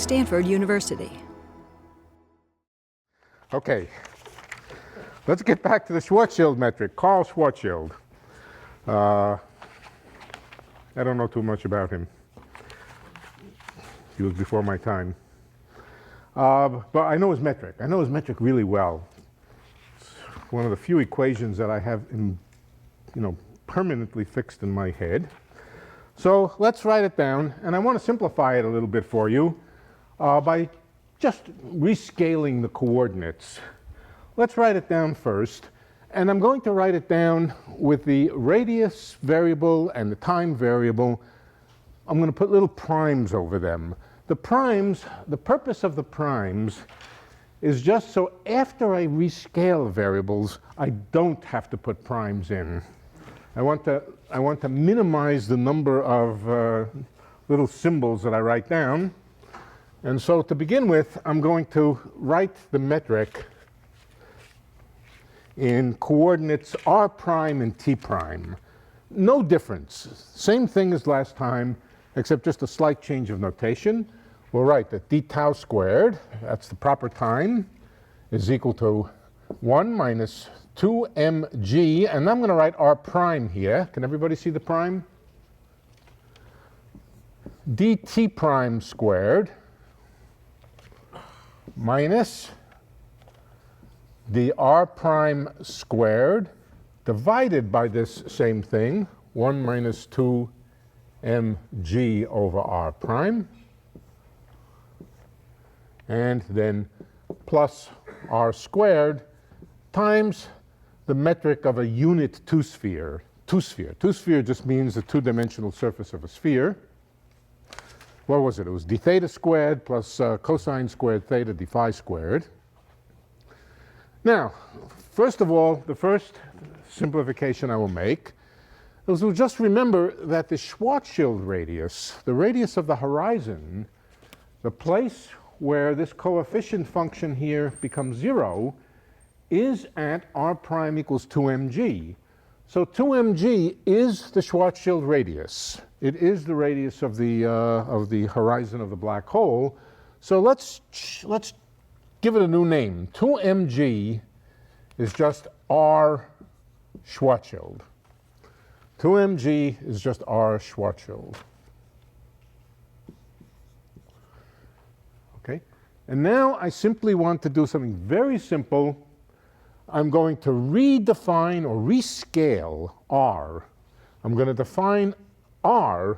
Stanford University. Okay, let's get back to the Schwarzschild metric. Carl Schwarzschild. I don't know too much about him. He was before my time. But I know his metric. I know his metric really well. It's one of the few equations that I have permanently fixed in my head. So let's write it down, and I want to simplify it a little bit for you by just rescaling the coordinates. Let's write it down first, and I'm going to write it down with the radius variable and the time variable. I'm going to put little primes over them. The primes, the purpose of the primes is just so after I rescale variables, I don't have to put primes in. I want to minimize the number of little symbols that I write down. And so to begin with, I'm going to write the metric in coordinates r prime and t prime. No difference. Same thing as last time, except just a slight change of notation. We'll write that d tau squared, that's the proper time, is equal to 1 minus 2mg, and I'm going to write r prime here. Can everybody see the prime? dt prime squared minus the r prime squared divided by this same thing, 1 minus 2mg over r prime, and then plus r squared times the metric of a unit two-sphere. Two-sphere just means the two-dimensional surface of a sphere. What was it? It was d theta squared plus cosine squared theta d phi squared. Now, first of all, the first simplification I will make is we'll just remember that the Schwarzschild radius, the radius of the horizon, the place where this coefficient function here becomes 0, is at r prime equals 2mg. So 2mg is the Schwarzschild radius. It is the radius of the horizon of the black hole. So let's give it a new name. 2mg is just r Schwarzschild. 2mg is just r Schwarzschild. Okay? And now I simply want to do something very simple. I'm going to redefine or rescale r. I'm going to define r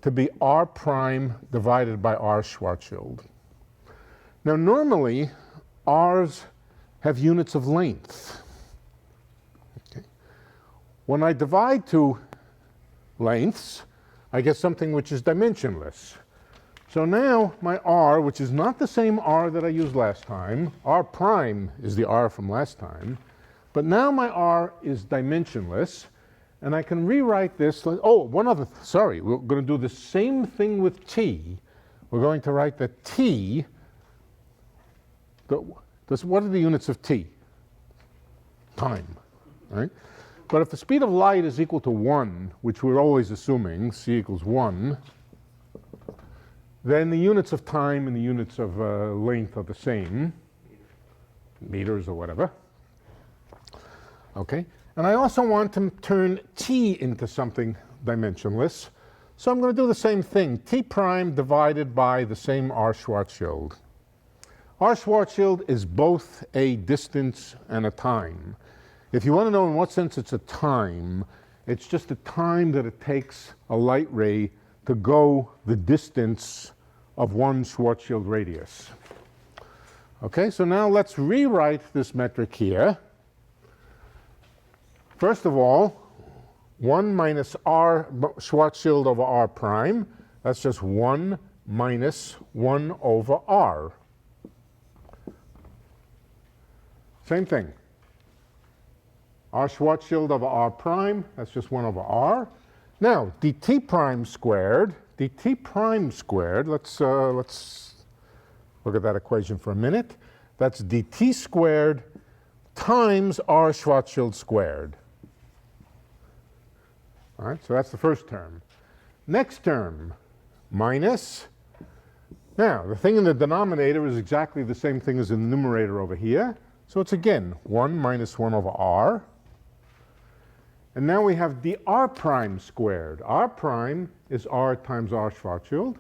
to be r prime divided by r Schwarzschild. Now normally r's have units of length. Okay. When I divide two lengths, I get something which is dimensionless. So now my r, which is not the same r that I used last time, r prime is the r from last time, but now my r is dimensionless, and I can rewrite this like, sorry, we're going to do the same thing with t. We're going to write that t, what are the units of t? Time, right? But if the speed of light is equal to 1, which we're always assuming, c equals 1, then the units of time and the units of length are the same, meters or whatever. Okay, and I also want to turn t into something dimensionless, so I'm going to do the same thing, t prime divided by the same r Schwarzschild. R Schwarzschild is both a distance and a time. If you want to know in what sense it's a time, it's just the time that it takes a light ray to go the distance of one Schwarzschild radius. Okay, so now let's rewrite this metric here. First of all, 1 minus r Schwarzschild over r prime, that's just 1 minus 1 over r. Same thing. R Schwarzschild over r prime, that's just 1 over r. Now, dt prime squared, let's look at that equation for a minute. That's dt squared times r Schwarzschild squared. All right, so that's the first term. Next term, minus Now, the thing in the denominator is exactly the same thing as in the numerator over here. So it's again 1 minus 1 over r. And now we have dr prime squared. R prime is r times r Schwarzschild.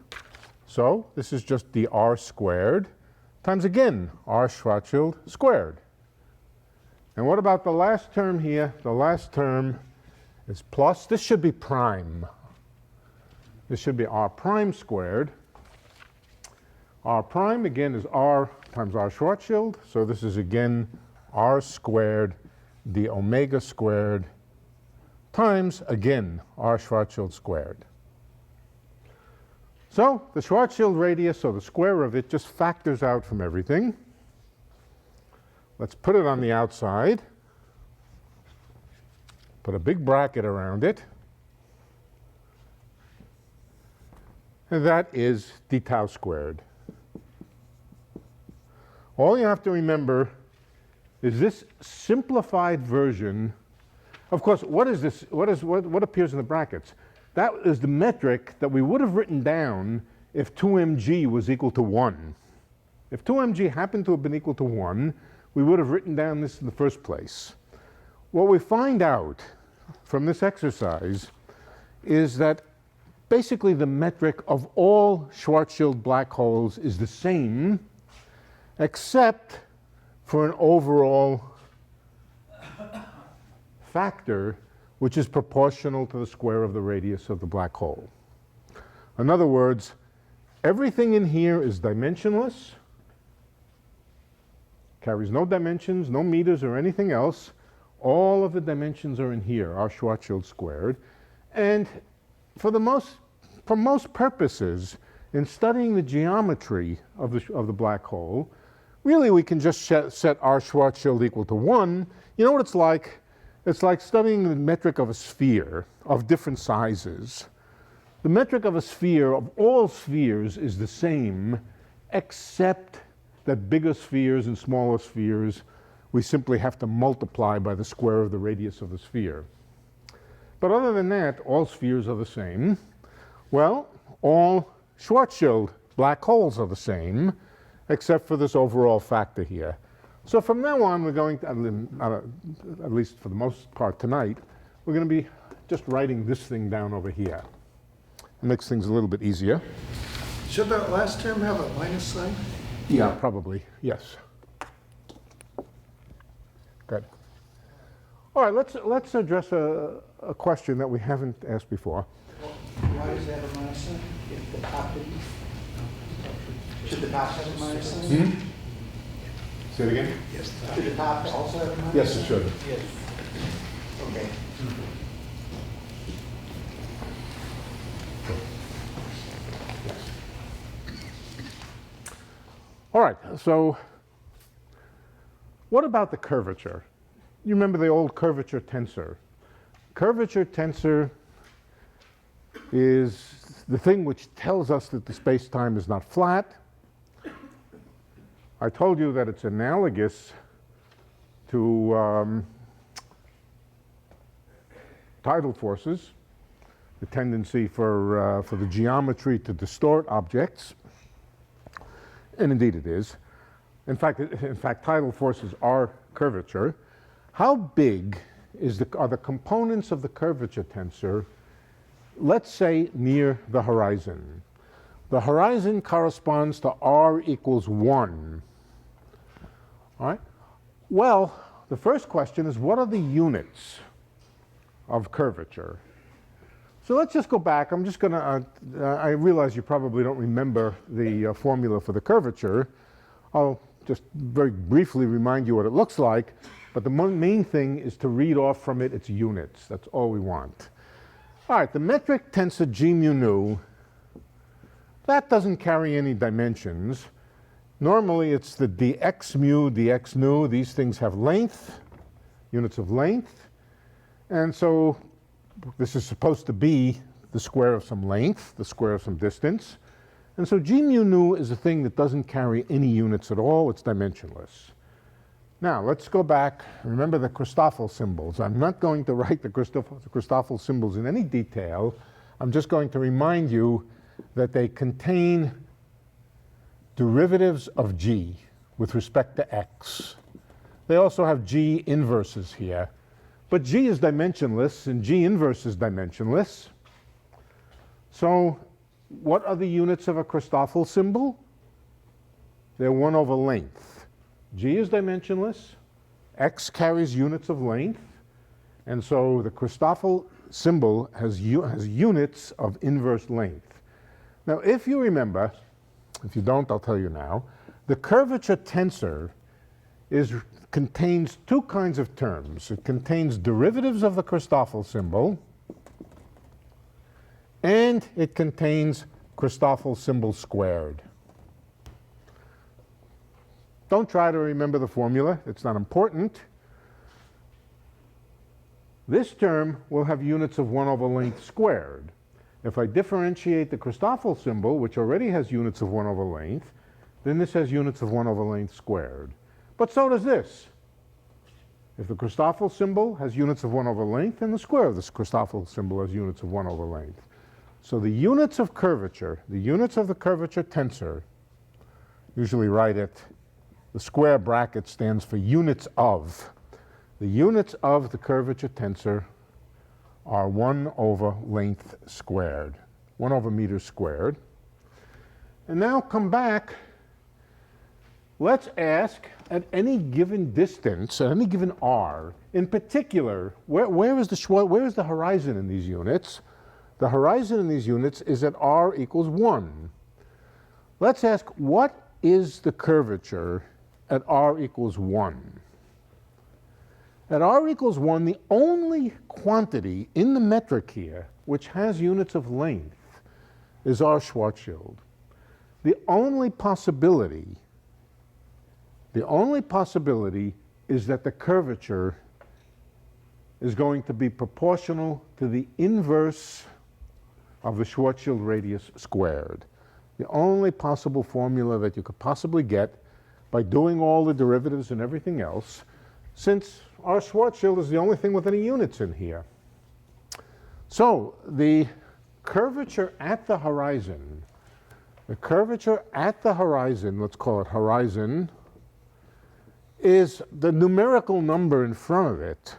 So this is just dr squared times again r Schwarzschild squared. And what about the last term here? The last term is plus. This should be prime. This should be r prime squared. R prime, again, is r times r Schwarzschild. So this is, again, r squared d omega squared times, again, r Schwarzschild squared. So the Schwarzschild radius, or the square of it, just factors out from everything. Let's put it on the outside. Put a big bracket around it. And that is d tau squared. All you have to remember is this simplified version. Of course, what is this? What appears in the brackets? That is the metric that we would have written down if 2mg was equal to 1. If 2mg happened to have been equal to 1, we would have written down this in the first place. What we find out from this exercise is that basically the metric of all Schwarzschild black holes is the same, except for an overall factor which is proportional to the square of the radius of the black hole. In other words, everything in here is dimensionless, carries no dimensions, no meters or anything else. All of the dimensions are in here, r Schwarzschild squared. And for most purposes, in studying the geometry of the black hole, really we can just set r Schwarzschild equal to 1. You know what it's like? It's like studying the metric of a sphere of different sizes. The metric of a sphere of all spheres is the same, except that bigger spheres and smaller spheres, we simply have to multiply by the square of the radius of the sphere. But other than that, all spheres are the same. Well, all Schwarzschild black holes are the same, except for this overall factor here. So from now on, we're going to, at least for the most part tonight, we're going to be just writing this thing down over here. It makes things a little bit easier. Should that last term have a minus sign? Yeah, probably, yes. Good. All right, let's address a question that we haven't asked before. Why does that have a minus sign? If the top didn't? Should the top have a minus sign? Mm-hmm. Say it again? Yes. Should the top also have a minus sign? Yes, it should. Yes. Okay. All right, so what about the curvature? You remember the old curvature tensor. Curvature tensor is the thing which tells us that the space-time is not flat. I told you that it's analogous to tidal forces, the tendency for the geometry to distort objects. And indeed it is. In fact, tidal forces are curvature. How big are the components of the curvature tensor, let's say, near the horizon? The horizon corresponds to r equals 1. All right? Well, the first question is, what are the units of curvature? So let's just go back. I'm just going to, I realize you probably don't remember the formula for the curvature. I'll just very briefly remind you what it looks like. But the main thing is to read off from it its units. That's all we want. All right, the metric tensor g mu nu, that doesn't carry any dimensions. Normally it's the dx mu, dx nu. These things have length, units of length. And so this is supposed to be the square of some length, the square of some distance. And so g mu nu is a thing that doesn't carry any units at all. It's dimensionless. Now, let's go back. Remember the Christoffel symbols. I'm not going to write the Christoffel symbols in any detail. I'm just going to remind you that they contain derivatives of g with respect to x. They also have g inverses here. But g is dimensionless, and g inverse is dimensionless. So what are the units of a Christoffel symbol? They're 1 over length. G is dimensionless. X carries units of length. And so the Christoffel symbol has units of inverse length. Now, if you remember, if you don't, I'll tell you now, the curvature tensor contains two kinds of terms. It contains derivatives of the Christoffel symbol, and it contains Christoffel symbol squared. Don't try to remember the formula. It's not important. This term will have units of 1 over length squared. If I differentiate the Christoffel symbol, which already has units of 1 over length, then this has units of 1 over length squared. But so does this. If the Christoffel symbol has units of 1 over length, then the square of this Christoffel symbol has units of 1 over length. So the units of curvature, the units of the curvature tensor, usually write it, the square bracket stands for units of. The units of the curvature tensor are 1 over length squared, 1 over meters squared. And now come back. Let's ask, at any given distance, at any given r, in particular, where is the horizon in these units? The horizon in these units is at r equals 1. Let's ask, what is the curvature at r equals 1? At r equals 1, the only quantity in the metric here which has units of length is r Schwarzschild. The only possibility is that the curvature is going to be proportional to the inverse of the Schwarzschild radius squared. The only possible formula that you could possibly get by doing all the derivatives and everything else, since our Schwarzschild is the only thing with any units in here. So the curvature at the horizon, let's call it horizon, is the numerical number in front of it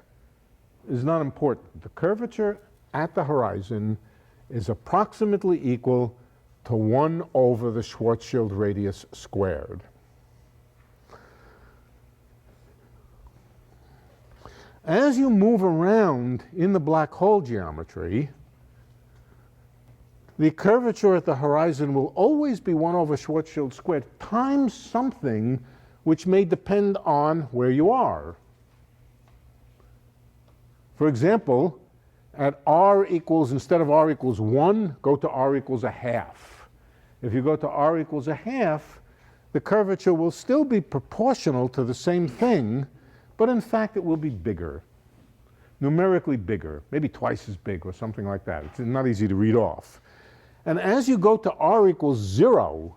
is not important. The curvature at the horizon is approximately equal to 1 over the Schwarzschild radius squared. As you move around in the black hole geometry, the curvature at the horizon will always be 1 over Schwarzschild squared times something which may depend on where you are. For example, at r equals, instead of r equals 1, go to r equals a half. If you go to r equals a half, the curvature will still be proportional to the same thing, but in fact it will be bigger, numerically bigger, maybe twice as big or something like that. It's not easy to read off. And as you go to r equals 0,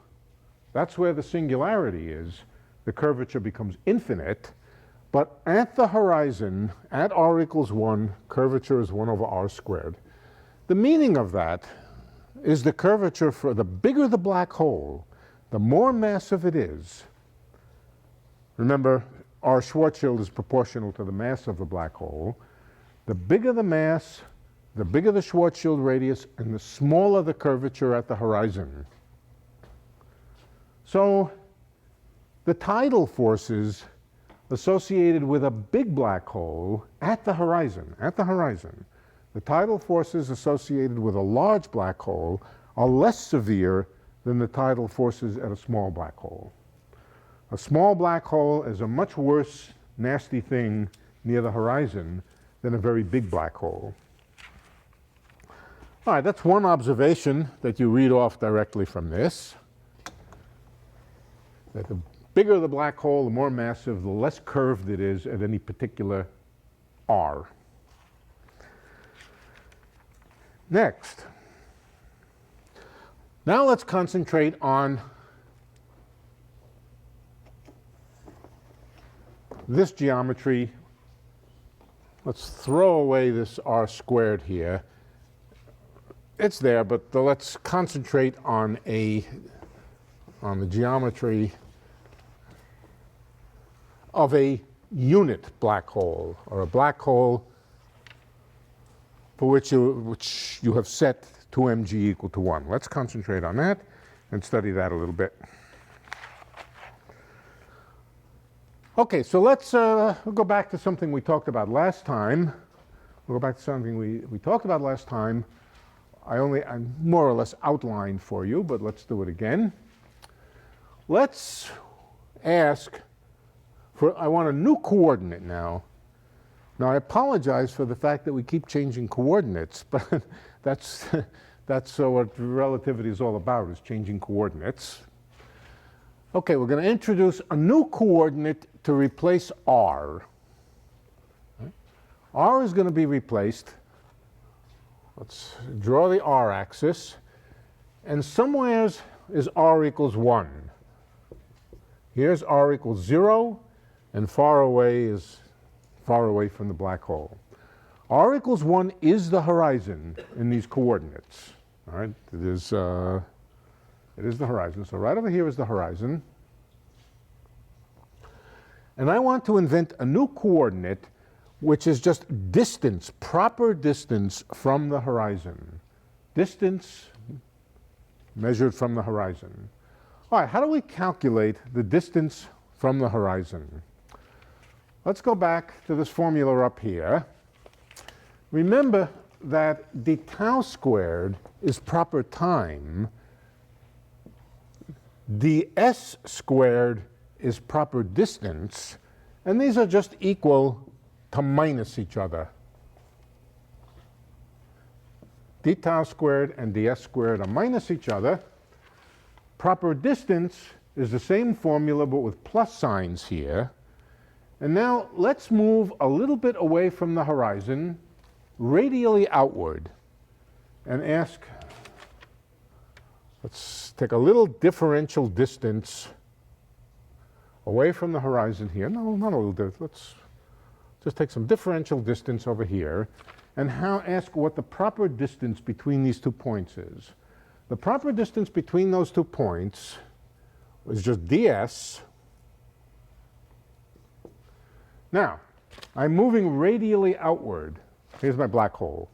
that's where the singularity is, the curvature becomes infinite. But at the horizon, at r equals 1, curvature is 1 over r squared. The meaning of that is the curvature, for the bigger the black hole, the more massive it is. Remember, r Schwarzschild is proportional to the mass of the black hole. The bigger the mass, the bigger the Schwarzschild radius, and the smaller the curvature at the horizon. So the tidal forces associated with a big black hole at the horizon, the tidal forces associated with a large black hole are less severe than the tidal forces at a small black hole. A small black hole is a much worse, nasty thing near the horizon than a very big black hole. All right, that's one observation that you read off directly from this, that the bigger the black hole, the more massive, the less curved it is at any particular r. Next. Now let's concentrate on this geometry. Let's throw away this r squared here. It's there, but let's concentrate on a on the geometry of a unit black hole, or a black hole for which you have set 2mg equal to 1. Let's concentrate on that and study that a little bit. Okay, so let's we'll go back to something we talked about last time. We'll go back to something we talked about last time. I more or less outlined for you, but let's do it again. Let's ask I want a new coordinate now. Now, I apologize for the fact that we keep changing coordinates, but that's what relativity is all about, is changing coordinates. Okay, we're going to introduce a new coordinate to replace r. R is going to be replaced. Let's draw the r-axis. And somewhere is r equals 1. Here's r equals 0, and far away is far away from the black hole. R equals 1 is the horizon in these coordinates. All right, it is the horizon. So right over here is the horizon. And I want to invent a new coordinate which is just distance, proper distance from the horizon. Distance measured from the horizon. All right, how do we calculate the distance from the horizon? Let's go back to this formula up here. Remember that d tau squared is proper time. ds squared is proper distance. And these are just equal to minus each other. d tau squared and ds squared are minus each other. Proper distance is the same formula but with plus signs here. And now let's move a little bit away from the horizon, radially outward, and ask, let's take a little differential distance away from the horizon here. No, not a little bit. Let's just take some differential distance over here and ask what the proper distance between these 2 points is. The proper distance between those 2 points is just ds. Now, I'm moving radially outward. Here's my black hole.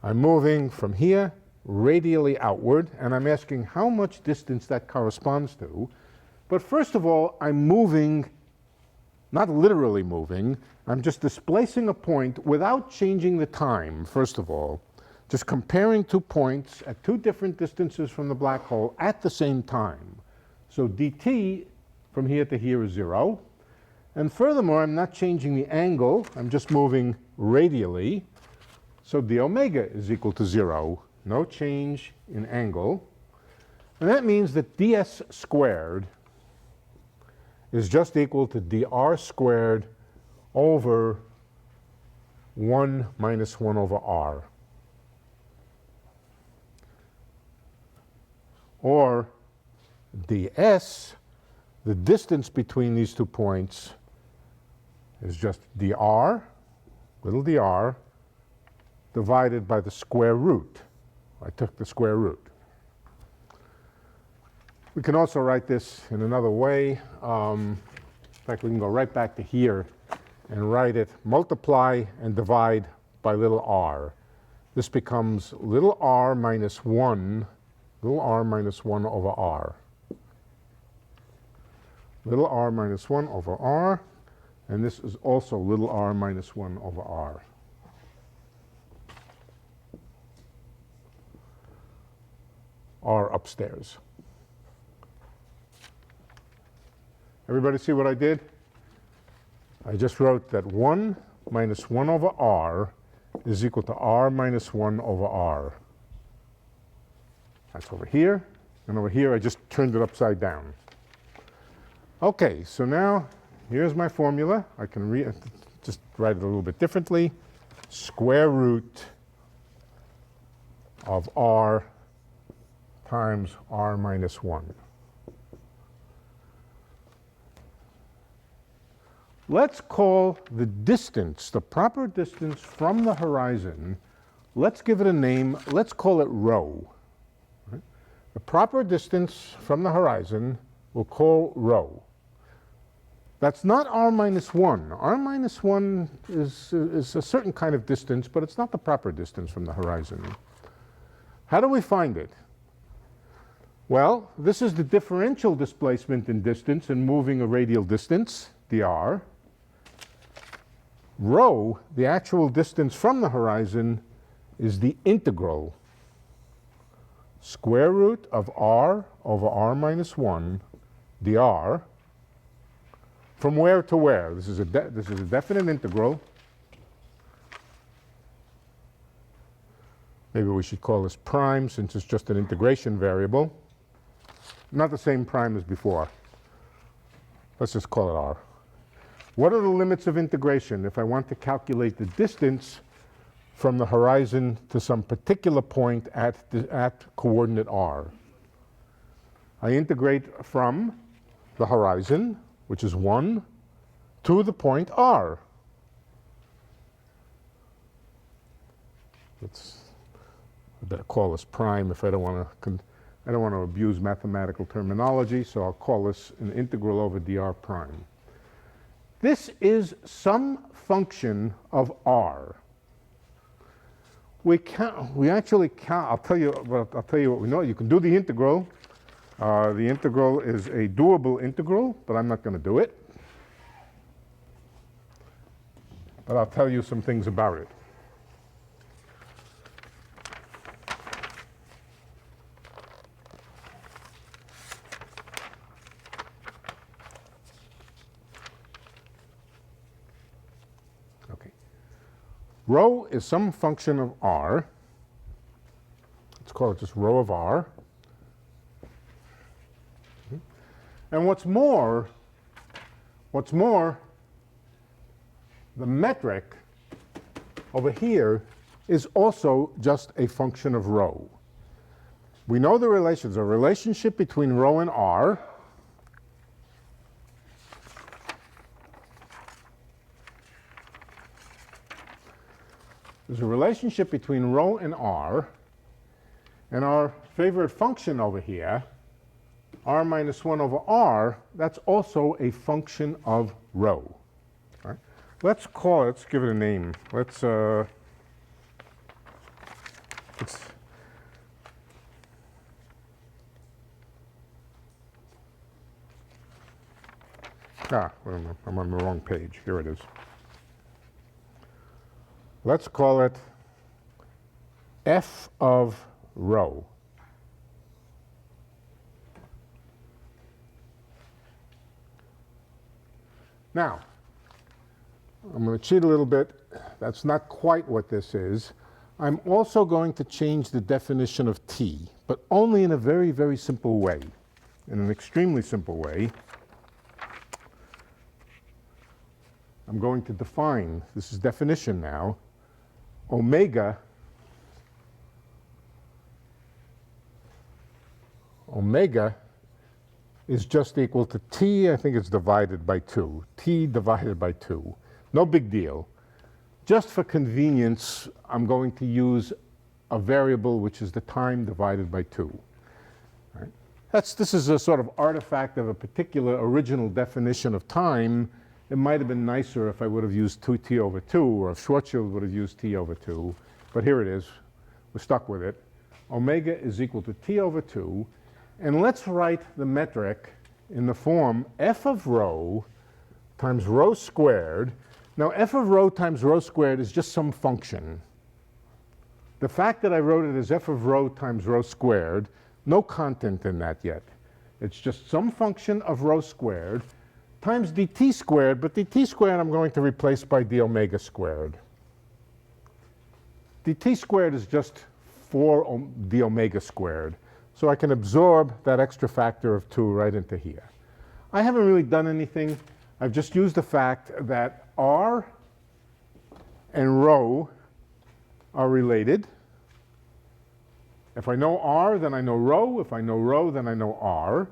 I'm moving from here radially outward, and I'm asking how much distance that corresponds to. But first of all, I'm moving, not literally moving, I'm just displacing a point without changing the time, first of all. Just comparing 2 points at 2 different distances from the black hole at the same time. So dt from here to here is 0. And furthermore, I'm not changing the angle, I'm just moving radially. So d omega is equal to 0, no change in angle. And that means that ds squared is just equal to dr squared over 1 minus 1 over r. Or ds, the distance between these 2 points, is just dr, little dr, divided by the square root. I took the square root. We can also write this in another way. In fact, we can go right back to here and write it, multiply and divide by little r. This becomes little r minus 1 over r. Little r minus 1 over r, and this is also little r minus 1 over r. R upstairs. Everybody see what I did? I just wrote that 1 minus 1 over r is equal to r minus 1 over r. That's over here, and over here I just turned it upside down. Okay, so now here's my formula. I can just write it a little bit differently. Square root of r times r minus 1. Let's call the distance, the proper distance from the horizon, let's give it a name. Let's call it rho. Right? the proper distance from the horizon we'll call rho. That's not r minus 1. R minus 1 is a certain kind of distance, but it's not the proper distance from the horizon. How do we find it? Well, this is the differential displacement in distance in moving a radial distance, dr. Rho, the actual distance from the horizon, is the integral square root of r over r minus 1 dr. From where to where? This is a definite integral. Maybe we should call this prime since it's just an integration variable. Not the same prime as before. Let's just call it r. What are the limits of integration if I want to calculate the distance from the horizon to some particular point at coordinate r? I integrate from the horizon, which is 1, to the point r. I better call this prime if I don't want to abuse mathematical terminology, so I'll call this an integral over dr prime. This is some function of r. We actually count. I'll tell you what we know. You can do the integral. The integral is a doable integral, but I'm not going to do it. But I'll tell you some things about it. Okay. Rho is some function of r. Let's call it just rho of r. And what's more, the metric over here is also just a function of rho. We know the relations, a relationship between rho and r. There's a relationship between rho and r, and our favorite function over here, r minus 1 over r, that's also a function of rho. Right? Let's give it a name. Let's wait a minute, I'm on the wrong page. Here it is. Let's call it f of rho. Now, I'm going to cheat a little bit. That's not quite what this is. I'm also going to change the definition of t, but only in a very, very simple way, in an extremely simple way. I'm going to define, this is definition now, omega is just equal to t, I think it's divided by 2. T divided by 2. No big deal. Just for convenience, I'm going to use a variable which is the time divided by 2. Right? This is a sort of artifact of a particular original definition of time. It might have been nicer if I would have used 2t over 2, or if Schwarzschild would have used t over 2. But here it is. We're stuck with it. Omega is equal to t over 2. And let's write the metric in the form f of rho times rho squared. Now, f of rho times rho squared is just some function. The fact that I wrote it as f of rho times rho squared, no content in that yet. It's just some function of rho squared times dt squared, but dt squared I'm going to replace by d omega squared. dt squared is just 4 d omega squared. So I can absorb that extra factor of 2 right into here. I haven't really done anything. I've just used the fact that r and rho are related. If I know r, then I know rho. If I know rho, then I know r.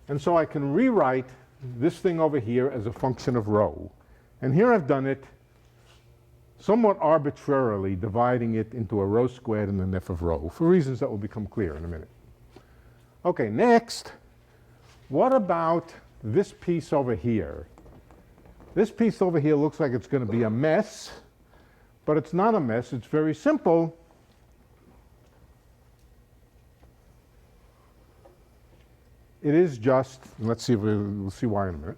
And so I can rewrite this thing over here as a function of rho. And here I've done it somewhat arbitrarily, dividing it into a rho squared and an f of rho, for reasons that will become clear in a minute. Okay, next, what about this piece over here? This piece over here looks like it's going to be a mess, but it's not a mess. It's very simple. It is just, let's see if we'll see why in a minute.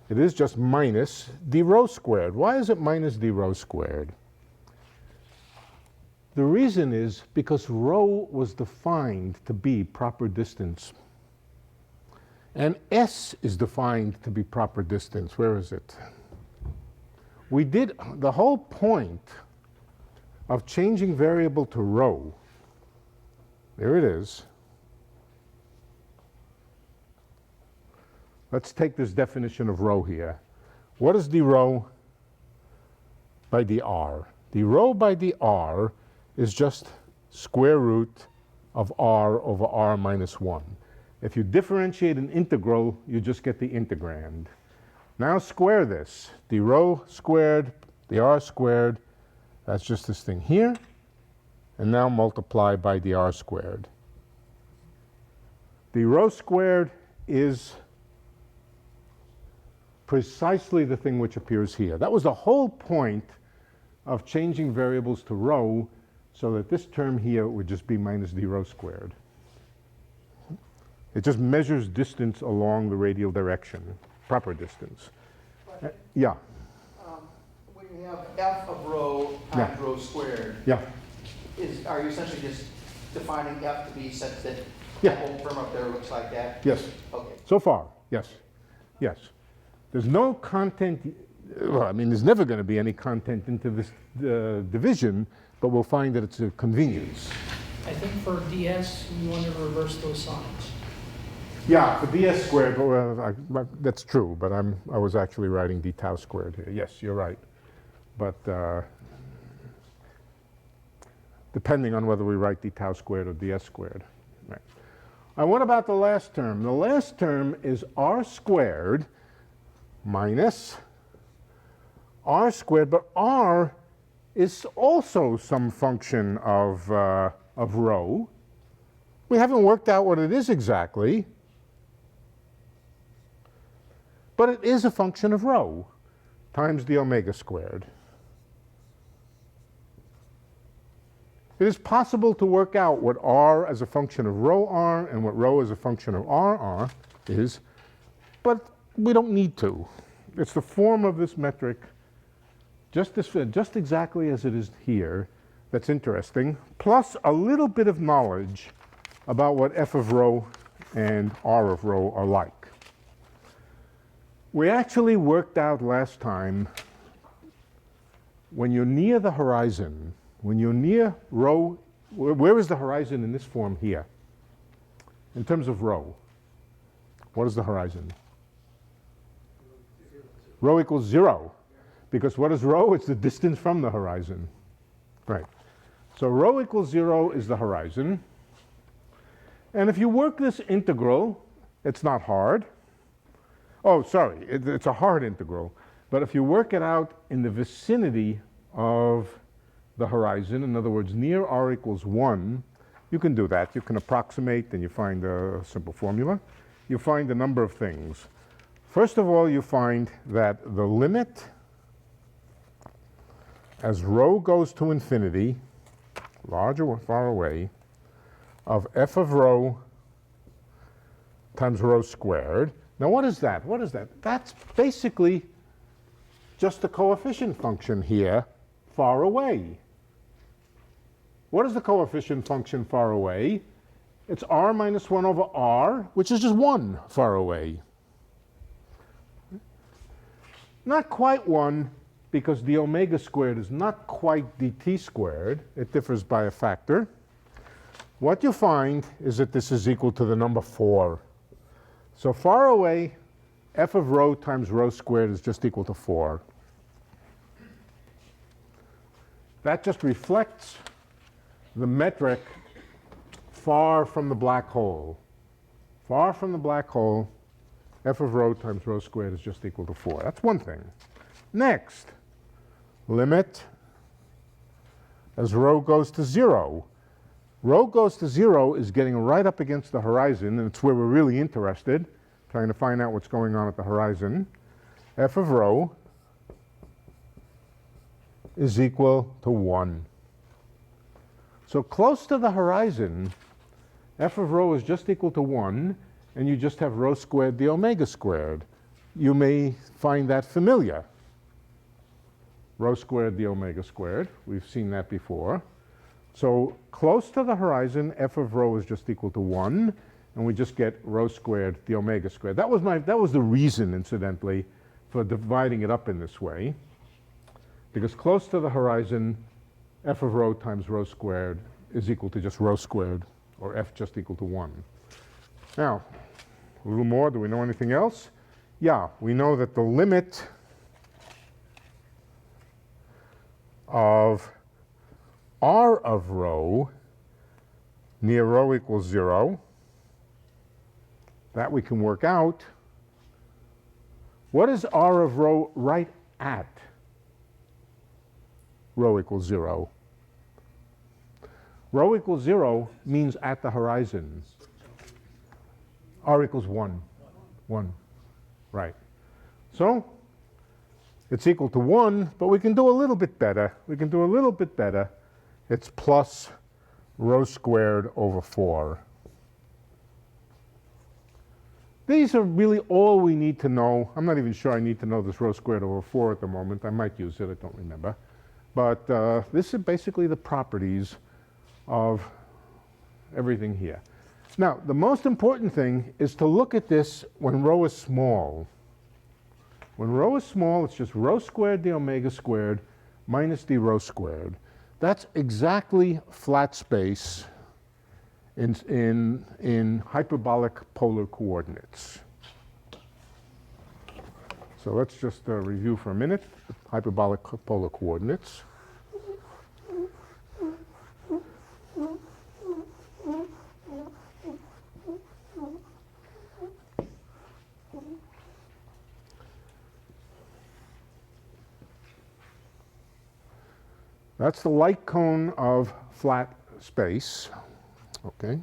It is just minus d rho squared. Why is it minus d rho squared? The reason is because rho was defined to be proper distance. And S is defined to be proper distance. Where is it? We did the whole point of changing variable to rho. There it is. Let's take this definition of rho here. What is d rho by dr? d rho by dr is just square root of r over r minus 1. If you differentiate an integral, you just get the integrand. Now square this. d rho squared, dr squared, that's just this thing here. And now multiply by dr squared. d rho squared is precisely the thing which appears here. That was the whole point of changing variables to rho, so that this term here would just be minus d rho squared. It just measures distance along the radial direction, proper distance. Yeah. When you have f of rho times rho squared, Yeah. are you essentially just defining f to be such that Yeah. the whole term up there looks like that? Yes. Okay. So far, yes. Yes. There's no content, well, I mean, there's never going to be any content into this division, but we'll find that it's a convenience. I think for ds, you want to reverse those signs. Yeah, for ds squared, but, that's true, but I was actually writing d tau squared here. Yes, you're right. But depending on whether we write d tau squared or ds squared. Right. And what about the last term? The last term is r squared minus r squared, but r is also some function of rho. We haven't worked out what it is exactly, but it is a function of rho times the omega squared. It is possible to work out what r as a function of rho r and what rho as a function of r is, but we don't need to. It's the form of this metric, just exactly as it is here, that's interesting, plus a little bit of knowledge about what f of rho and r of rho are like. We actually worked out last time, when you're near the horizon, when you're near rho, where is the horizon in this form here? In terms of rho, what is the horizon? Rho equals 0, because what is rho? It's the distance from the horizon. Right. So rho equals 0 is the horizon. And if you work this integral, it's not hard. Oh, sorry, it's a hard integral. But if you work it out in the vicinity of the horizon, in other words, near r equals 1, you can do that. You can approximate, and you find a simple formula. You find a number of things. First of all, you find that the limit as rho goes to infinity, large or far away, of f of rho times rho squared. Now what is that? What is that? That's basically just the coefficient function here, far away. What is the coefficient function far away? It's r minus 1 over r, which is just 1 far away. Not quite 1, because the omega squared is not quite dt squared. It differs by a factor. What you find is that this is equal to the number 4. So far away, f of rho times rho squared is just equal to 4. That just reflects the metric far from the black hole. Far from the black hole, f of rho times rho squared is just equal to 4. That's one thing. Next, limit as rho goes to 0. Rho goes to 0 is getting right up against the horizon, and it's where we're really interested, trying to find out what's going on at the horizon. F of rho is equal to 1. So close to the horizon, f of rho is just equal to 1, and you just have rho squared d omega squared. You may find that familiar. Rho squared d omega squared. We've seen that before. So close to the horizon, f of rho is just equal to 1, and we just get rho squared d omega squared. That was the reason, incidentally, for dividing it up in this way. Because close to the horizon, f of rho times rho squared is equal to just rho squared, or f just equal to 1. Now, a little more. Do we know anything else? Yeah, we know that the limit of r of rho near rho equals 0, that we can work out. What is r of rho right at rho equals 0? Rho equals 0 means at the horizon. R equals 1. 1. Right. So it's equal to 1, but we can do a little bit better. We can do a little bit better. It's plus rho squared over 4. These are really all we need to know. I'm not even sure I need to know this rho squared over 4 at the moment. I might use it, I don't remember. But this is basically the properties of everything here. Now, the most important thing is to look at this when rho is small. When rho is small, it's just rho squared d omega squared minus d rho squared. That's exactly flat space in hyperbolic polar coordinates. So let's just review for a minute hyperbolic polar coordinates. That's the light cone of flat space, okay?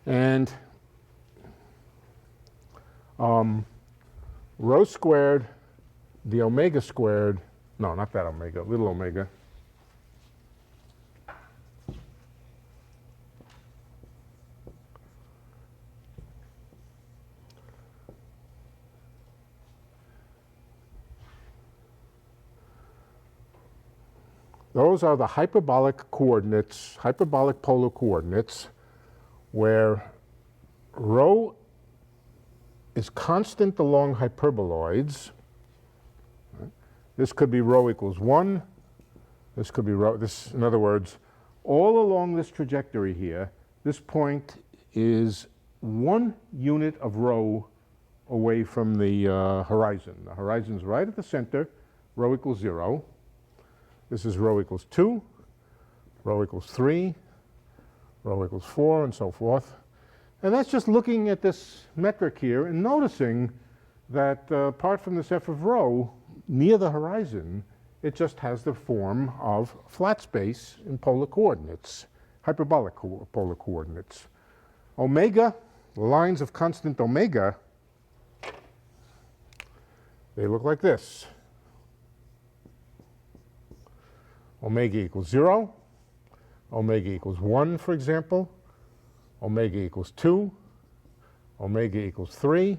And rho squared, the omega squared, no, not that omega, little omega. Those are the hyperbolic coordinates, hyperbolic polar coordinates, where rho is constant along hyperboloids. This could be rho equals 1. This could be rho, in other words, all along this trajectory here, this point is 1 unit of rho away from the horizon. The horizon's right at the center, rho equals 0. This is rho equals 2, rho equals 3, rho equals 4, and so forth. And that's just looking at this metric here and noticing that apart from this f of rho, near the horizon, it just has the form of flat space in polar coordinates, hyperbolic polar coordinates. Omega, the lines of constant omega, they look like this. Omega equals 0, omega equals 1, for example, omega equals 2, omega equals 3.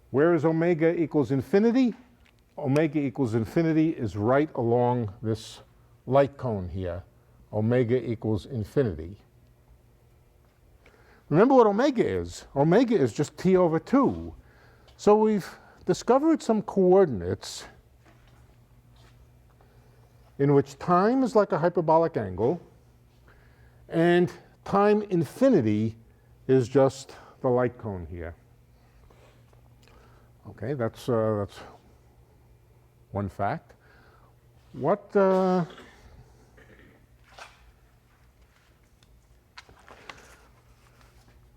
Where is omega equals infinity? Omega equals infinity is right along this light cone here. Omega equals infinity. Remember what omega is. Omega is just t over 2. So we've discovered some coordinates in which time is like a hyperbolic angle, and time infinity is just the light cone here. Okay, that's one fact. What now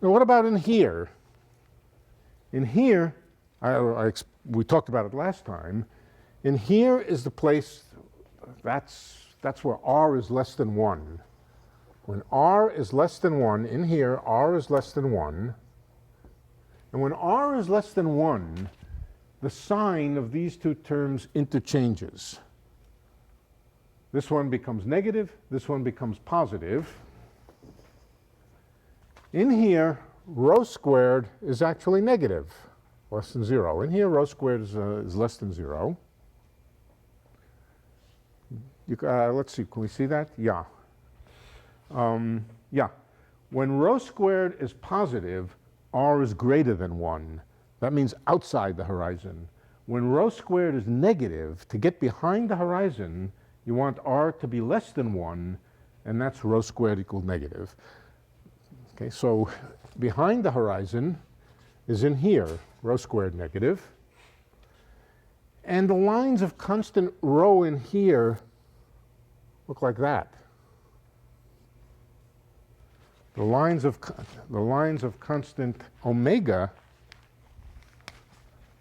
what about in here? In here, we talked about it last time. In here is the place, that's That's where r is less than 1. When r is less than 1, in here, r is less than 1. And when r is less than 1, the sign of these two terms interchanges. This one becomes negative, this one becomes positive. In here, rho squared is actually negative, less than 0. In here, rho squared is less than 0. Let's see, can we see that? Yeah. Yeah. When rho squared is positive, r is greater than 1. That means outside the horizon. When rho squared is negative, to get behind the horizon, you want r to be less than 1, and that's rho squared equals negative. Okay, so behind the horizon is in here, rho squared negative. And the lines of constant rho in here look like that. The lines of constant omega,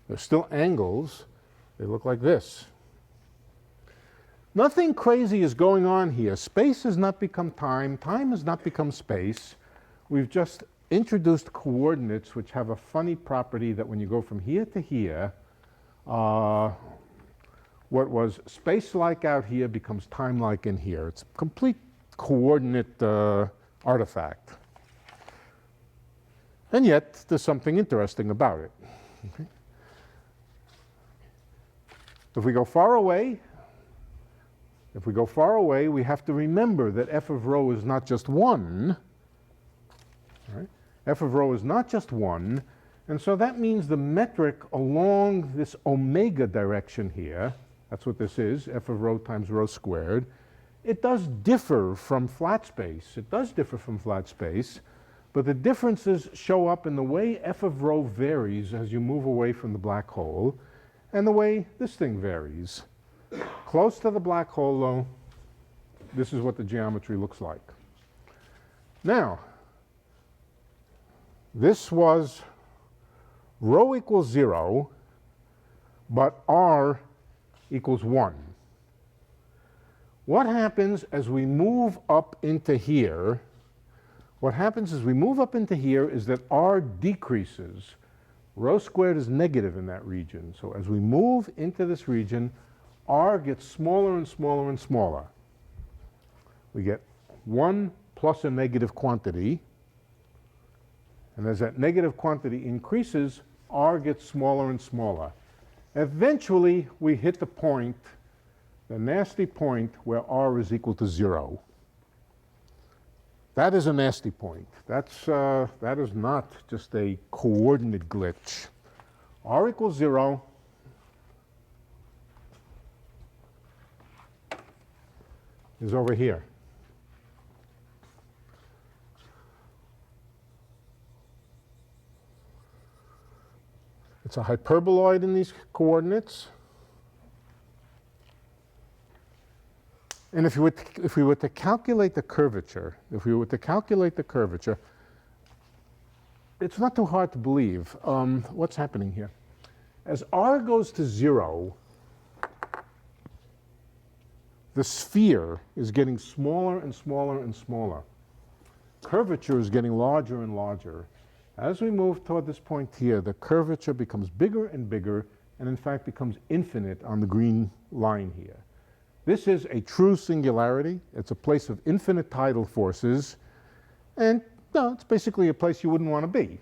they're still angles. They look like this. Nothing crazy is going on here. Space has not become time. Time has not become space. We've just introduced coordinates which have a funny property that when you go from here to here, what was space-like out here becomes time-like in here. It's a complete coordinate artifact. And yet, there's something interesting about it. Okay. If we go far away, we have to remember that f of rho is not just 1. Right? F of rho is not just 1, and so that means the metric along this omega direction here, that's what this is, f of rho times rho squared, it does differ from flat space. It does differ from flat space, but the differences show up in the way f of rho varies as you move away from the black hole, and the way this thing varies. Close to the black hole, though, this is what the geometry looks like. Now, this was rho equals 0, but r equals 1. What happens as we move up into here? What happens as we move up into here is that r decreases. Rho squared is negative in that region. So as we move into this region, r gets smaller and smaller and smaller. We get 1 plus a negative quantity. And as that negative quantity increases, r gets smaller and smaller. Eventually, we hit the point, the nasty point, where r is equal to 0. That is a nasty point. That is not just a coordinate glitch. R equals 0. Is over here. It's a hyperboloid in these coordinates. And if we were to calculate the curvature, it's not too hard to believe. What's happening here? As r goes to 0, the sphere is getting smaller and smaller and smaller. Curvature is getting larger and larger. As we move toward this point here, the curvature becomes bigger and bigger, and in fact becomes infinite on the green line here. This is a true singularity. It's a place of infinite tidal forces, and no, it's basically a place you wouldn't want to be.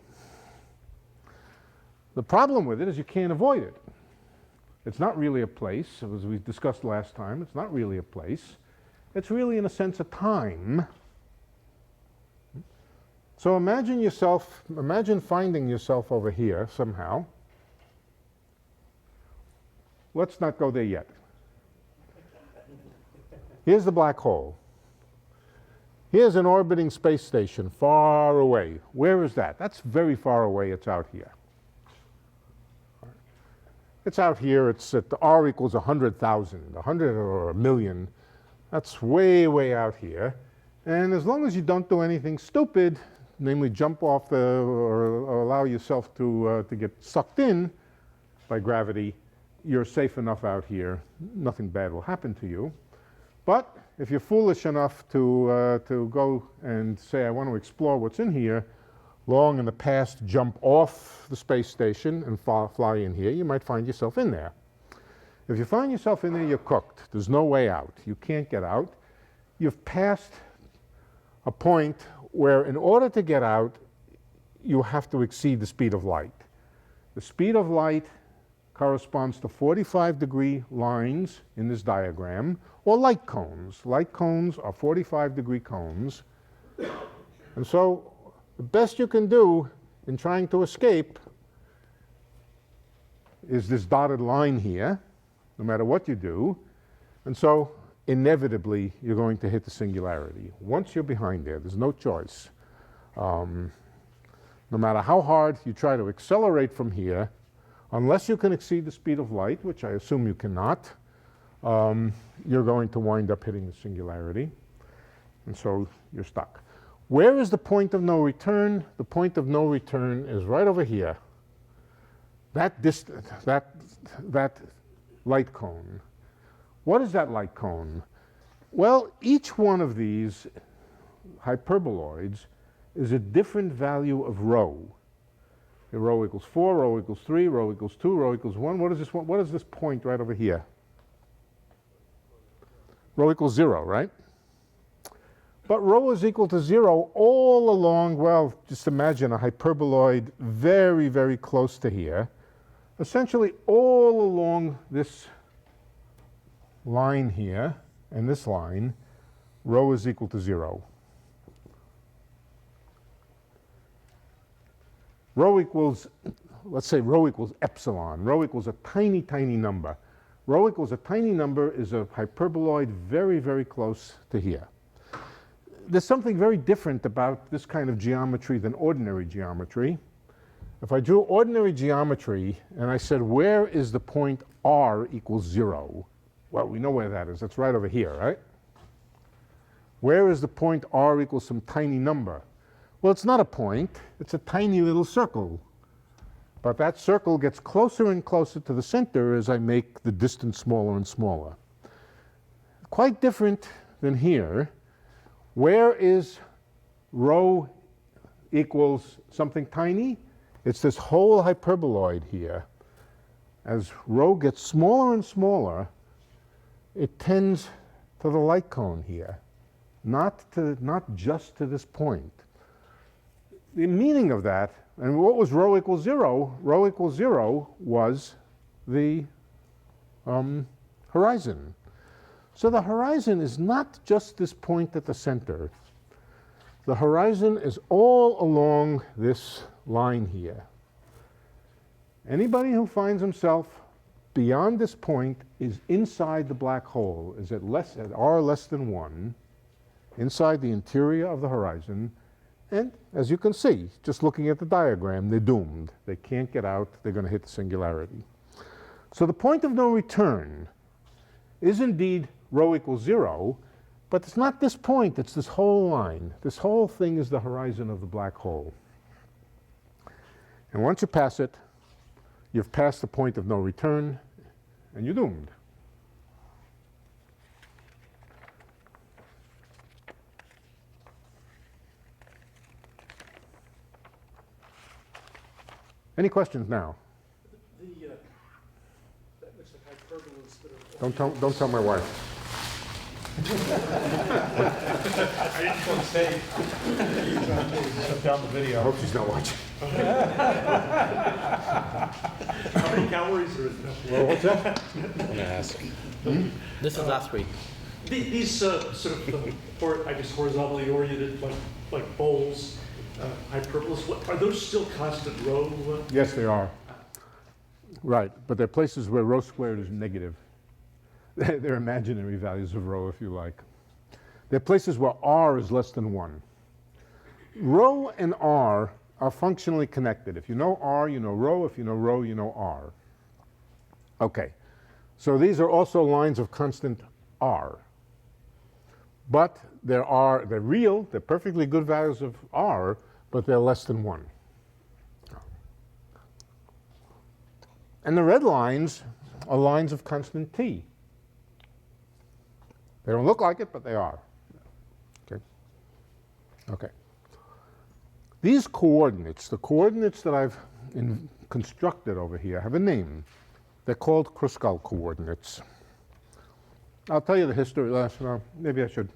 The problem with it is you can't avoid it. It's not really a place, as we discussed last time. It's not really a place. It's really, in a sense, a time. So imagine finding yourself over here somehow. Let's not go there yet. Here's the black hole. Here's an orbiting space station far away. Where is that? That's very far away. It's out here. It's out here. It's at r equals 100,000, 100 or a million. That's way, way out here. And as long as you don't do anything stupid, namely jump off or allow yourself to get sucked in by gravity, you're safe enough out here. Nothing bad will happen to you. But if you're foolish enough to go and say, I want to explore what's in here, long in the past, jump off the space station and fly in here, you might find yourself in there. If you find yourself in there, you're cooked. There's no way out. You can't get out. You've passed a point where in order to get out, you have to exceed the speed of light. The speed of light corresponds to 45-degree lines in this diagram, or light cones. Light cones are 45-degree cones. And so the best you can do in trying to escape is this dotted line here, no matter what you do. And so inevitably, you're going to hit the singularity. Once you're behind there, there's no choice. No matter how hard you try to accelerate from here, unless you can exceed the speed of light, which I assume you cannot, you're going to wind up hitting the singularity. And so you're stuck. Where is the point of no return? The point of no return is right over here. That light cone. What is that light cone? Well, each one of these hyperboloids is a different value of rho. Rho equals 4, rho equals 3, rho equals 2, rho equals 1. What is this one? What is this point right over here? Rho equals 0, right? But rho is equal to 0 all along, well, just imagine a hyperboloid very, very close to here. Essentially all along this line here and this line, rho is equal to 0. Rho equals, let's say rho equals epsilon. Rho equals a tiny, tiny number. Rho equals a tiny number is a hyperboloid very, very close to here. There's something very different about this kind of geometry than ordinary geometry. If I drew ordinary geometry and I said, where is the point r equals 0? Well, we know where that is. That's right over here, right? Where is the point r equals some tiny number? Well, it's not a point. It's a tiny little circle. But that circle gets closer and closer to the center as I make the distance smaller and smaller. Quite different than here. Where is rho equals something tiny? It's this whole hyperboloid here. As rho gets smaller and smaller, it tends to the light cone here, not just to this point. The meaning of that, and what was rho equals 0? Rho equals 0 was the horizon. So the horizon is not just this point at the center. The horizon is all along this line here. Anybody who finds himself beyond this point is inside the black hole, is at r less than 1, inside the interior of the horizon. And as you can see, just looking at the diagram, they're doomed. They can't get out. They're going to hit the singularity. So the point of no return is indeed rho equals 0, but it's not this point. It's this whole line. This whole thing is the horizon of the black hole. And once you pass it, you've passed the point of no return, and you're doomed. Any questions now? That looks like hyperbolas that are... Don't tell my wife. I didn't want to say. Shut down the I video. hope she's not watching. How many calories are in that? Well, what's that? This was last week. These sort of, I guess, horizontally oriented, like bowls, hyperbolas, are those still constant rho? Yes, they are. Right, but they're places where rho squared is negative. They're imaginary values of rho, if you like. They're places where r is less than 1. Rho and r are functionally connected. If you know r, you know rho. If you know rho, you know r. Okay, so these are also lines of constant r. But they're real, they're perfectly good values of r, but they're less than 1. And the red lines are lines of constant t. They don't look like it, but they are. Okay. Okay. These coordinates, the coordinates that I've constructed over here, have a name. They're called Kruskal coordinates. I'll tell you the history. Maybe I should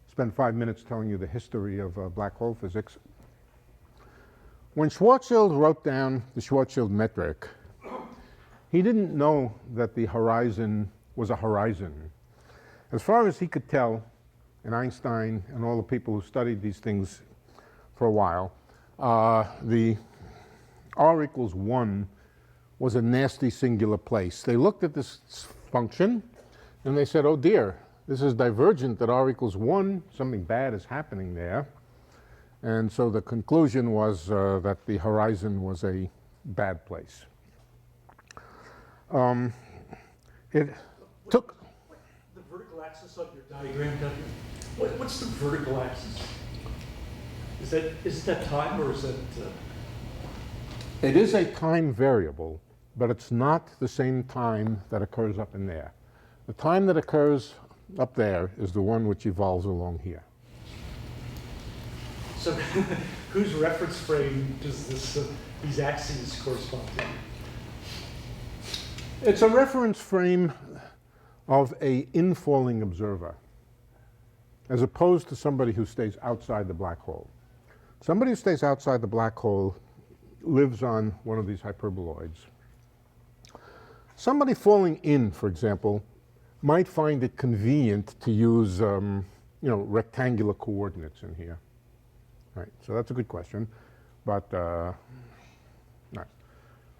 spend 5 minutes telling you the history of black hole physics. When Schwarzschild wrote down the Schwarzschild metric, he didn't know that the horizon was a horizon. As far as he could tell, and Einstein and all the people who studied these things for a while, the r equals 1 was a nasty singular place. They looked at this function and they said, oh dear, this is divergent at r equals 1. Something bad is happening there. And so the conclusion was that the horizon was a bad place. It took... The vertical axis of your diagram, what's the vertical axis? Is that time or is that... It is a time variable, but it's not the same time that occurs up in there. The time that occurs up there is the one which evolves along here. So whose reference frame does these axes correspond to? It's a reference frame of an infalling observer, as opposed to somebody who stays outside the black hole. Somebody who stays outside the black hole lives on one of these hyperboloids. Somebody falling in, for example, might find it convenient to use rectangular coordinates in here. Right, so that's a good question, but right.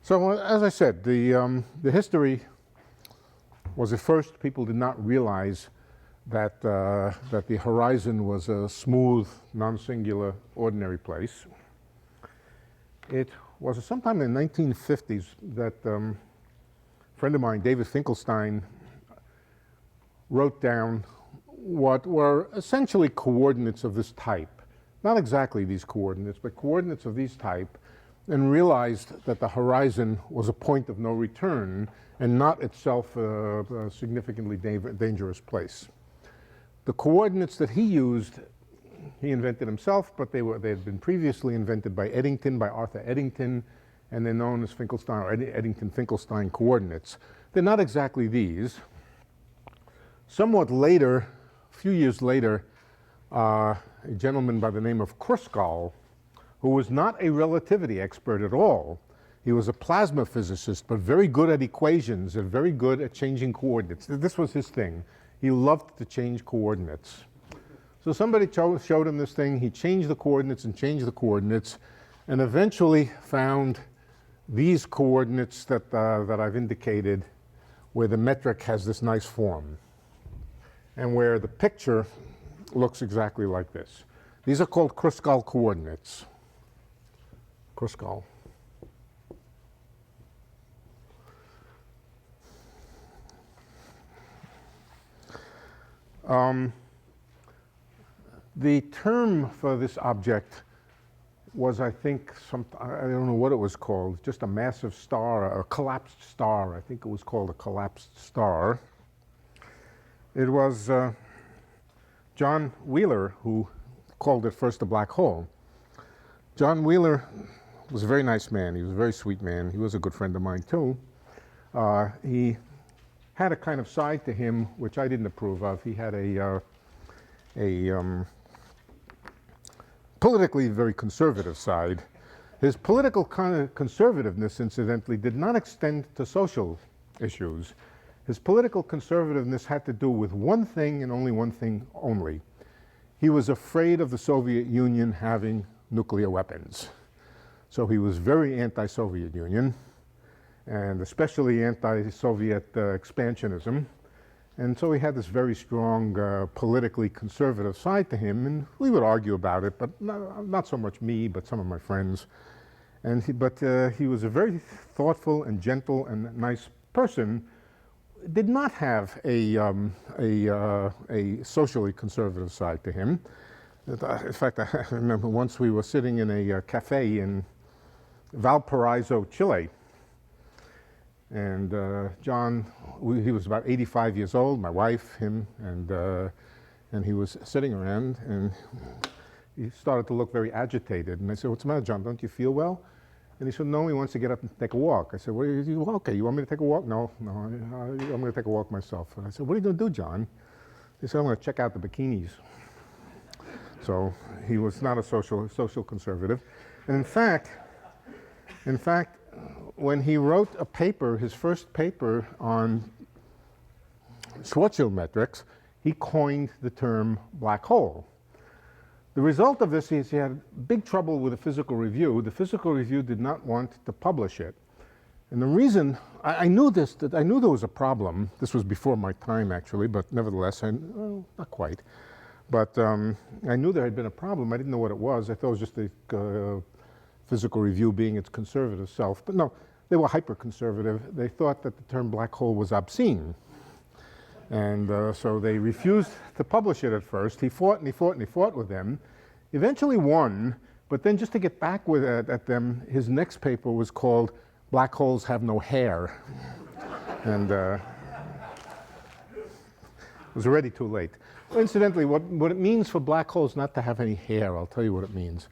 So as I said, the history was at first people did not realize that that the horizon was a smooth, non-singular, ordinary place. It was sometime in the 1950s that a friend of mine, David Finkelstein, wrote down what were essentially coordinates of this type. Not exactly these coordinates, but coordinates of these type, and realized that the horizon was a point of no return and not itself a significantly dangerous place. The coordinates that he used, he invented himself, but they had been previously invented by Arthur Eddington, and they're known as Finkelstein or Eddington-Finkelstein coordinates. They're not exactly these. Somewhat later, a few years later, a gentleman by the name of Kruskal, who was not a relativity expert at all. He was a plasma physicist, but very good at equations and very good at changing coordinates. This was his thing. He loved to change coordinates. So somebody showed him this thing. He changed the coordinates and changed the coordinates, and eventually found these coordinates that I've indicated, where the metric has this nice form, and where the picture looks exactly like this. These are called Kruskal coordinates. Kruskal. The term for this object was, I think, I don't know what it was called, just a massive star, a collapsed star. I think it was called a collapsed star. It was John Wheeler who called it first a black hole. John Wheeler was a very nice man. He was a very sweet man. He was a good friend of mine, too. He had a kind of side to him which I didn't approve of. He had a politically very conservative side. His political conservativeness, incidentally, did not extend to social issues. His political conservativeness had to do with one thing and only one thing only. He was afraid of the Soviet Union having nuclear weapons. So he was very anti-Soviet Union, and especially anti-Soviet expansionism. And so he had this very strong politically conservative side to him, and we would argue about it, but not so much me, but some of my friends. And he was a very thoughtful and gentle and nice person. Did not have a socially conservative side to him. In fact, I remember once we were sitting in a cafe in Valparaiso, Chile, And John, he was about 85 years old, my wife, him, and he was sitting around, and he started to look very agitated. And I said, "What's the matter, John? Don't you feel well?" And he said, "No, he wants to get up and take a walk." I said, "What are you, okay, you want me to take a walk?" "No, I'm going to take a walk myself." And I said, "What are you going to do, John?" He said, "I'm going to check out the bikinis." So he was not a social conservative. And in fact, when he wrote a paper, his first paper on Schwarzschild metrics, he coined the term black hole. The result of this is he had big trouble with the physical review. The physical review did not want to publish it. And the reason, I knew there was a problem. This was before my time, actually, but nevertheless, well, not quite. But I knew there had been a problem. I didn't know what it was. I thought it was just the physical review being its conservative self. But no, they were hyper-conservative. They thought that the term black hole was obscene. And so they refused to publish it at first. He fought and he fought and he fought with them. Eventually won, but then just to get back with it at them, his next paper was called "Black Holes Have No Hair." And it was already too late. Well, incidentally, what it means for black holes not to have any hair, I'll tell you what it means.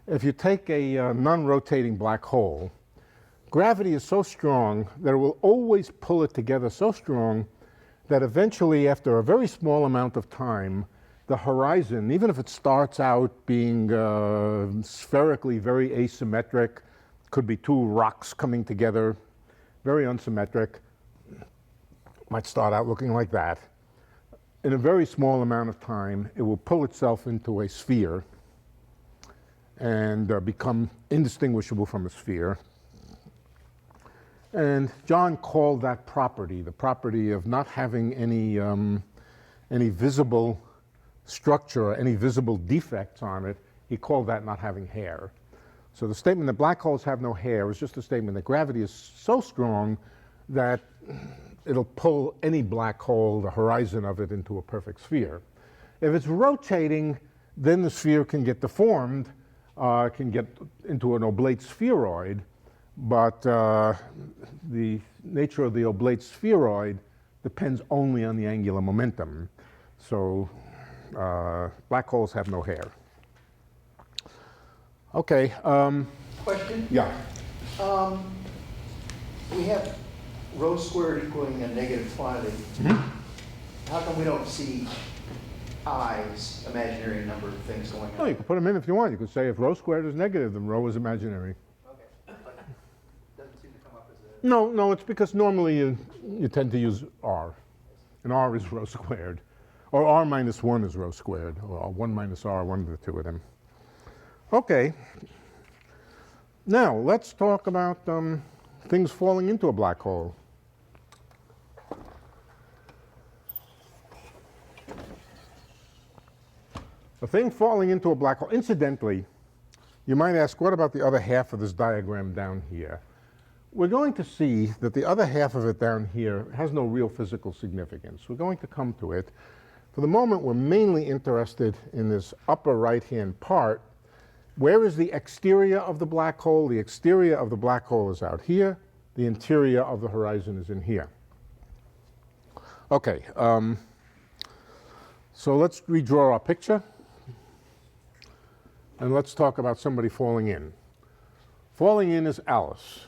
If you take a non-rotating black hole, gravity is so strong that it will always pull it together so strong that eventually, after a very small amount of time, the horizon, even if it starts out being spherically very asymmetric, could be two rocks coming together, very unsymmetric, might start out looking like that. In a very small amount of time, it will pull itself into a sphere and become indistinguishable from a sphere. And John called that property, the property of not having any visible structure or any visible defects on it, he called that not having hair. So the statement that black holes have no hair is just a statement that gravity is so strong that it'll pull any black hole, the horizon of it, into a perfect sphere. If it's rotating, then the sphere can get deformed, can get into an oblate spheroid, but the nature of the oblate spheroid depends only on the angular momentum. So black holes have no hair. Okay. Question? Yeah. We have rho squared equaling a negative quantity. How come we don't see i's, imaginary number of things going on? Oh, you can put them in if you want. You could say if rho squared is negative, then rho is imaginary. Okay. But doesn't seem to come up as a... No, it's because normally you tend to use r. And r is rho squared. Or r minus 1 is rho squared. Or 1 minus r, one of the two of them. Okay. Now, let's talk about things falling into a black hole. A thing falling into a black hole. Incidentally, you might ask, what about the other half of this diagram down here? We're going to see that the other half of it down here has no real physical significance. We're going to come to it. For the moment, we're mainly interested in this upper right-hand part. Where is the exterior of the black hole? The exterior of the black hole is out here. The interior of the horizon is in here. Okay, so let's redraw our picture. And let's talk about somebody falling in. Falling in is Alice.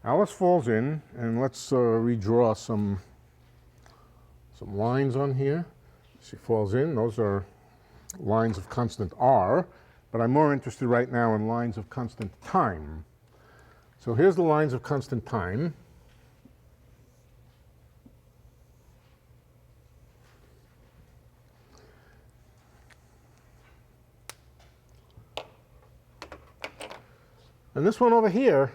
Alice falls in, and let's redraw some lines on here. She falls in. Those are lines of constant r, but I'm more interested right now in lines of constant time. So here's the lines of constant time. And this one over here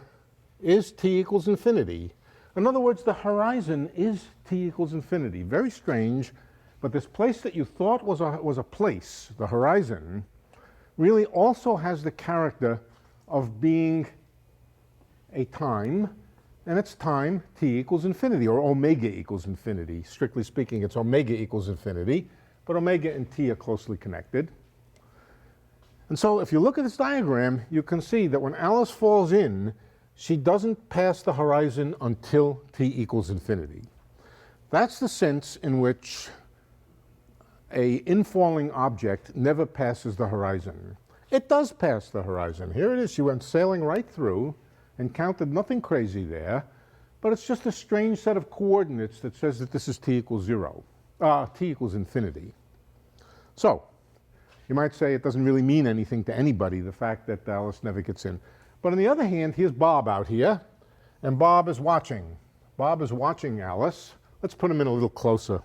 is t equals infinity. In other words, the horizon is t equals infinity. Very strange, but this place that you thought was a place, the horizon, really also has the character of being a time, and it's time t equals infinity, or omega equals infinity. Strictly speaking, it's omega equals infinity, but omega and t are closely connected. And so if you look at this diagram, you can see that when Alice falls in, she doesn't pass the horizon until t equals infinity. That's the sense in which a infalling object never passes the horizon. It does pass the horizon. Here it is. She went sailing right through, encountered nothing crazy there, but it's just a strange set of coordinates that says that this is t equals 0, t equals infinity. So, you might say it doesn't really mean anything to anybody, the fact that Alice never gets in. But on the other hand, here's Bob out here, and Bob is watching. Bob is watching Alice. Let's put him in a little closer.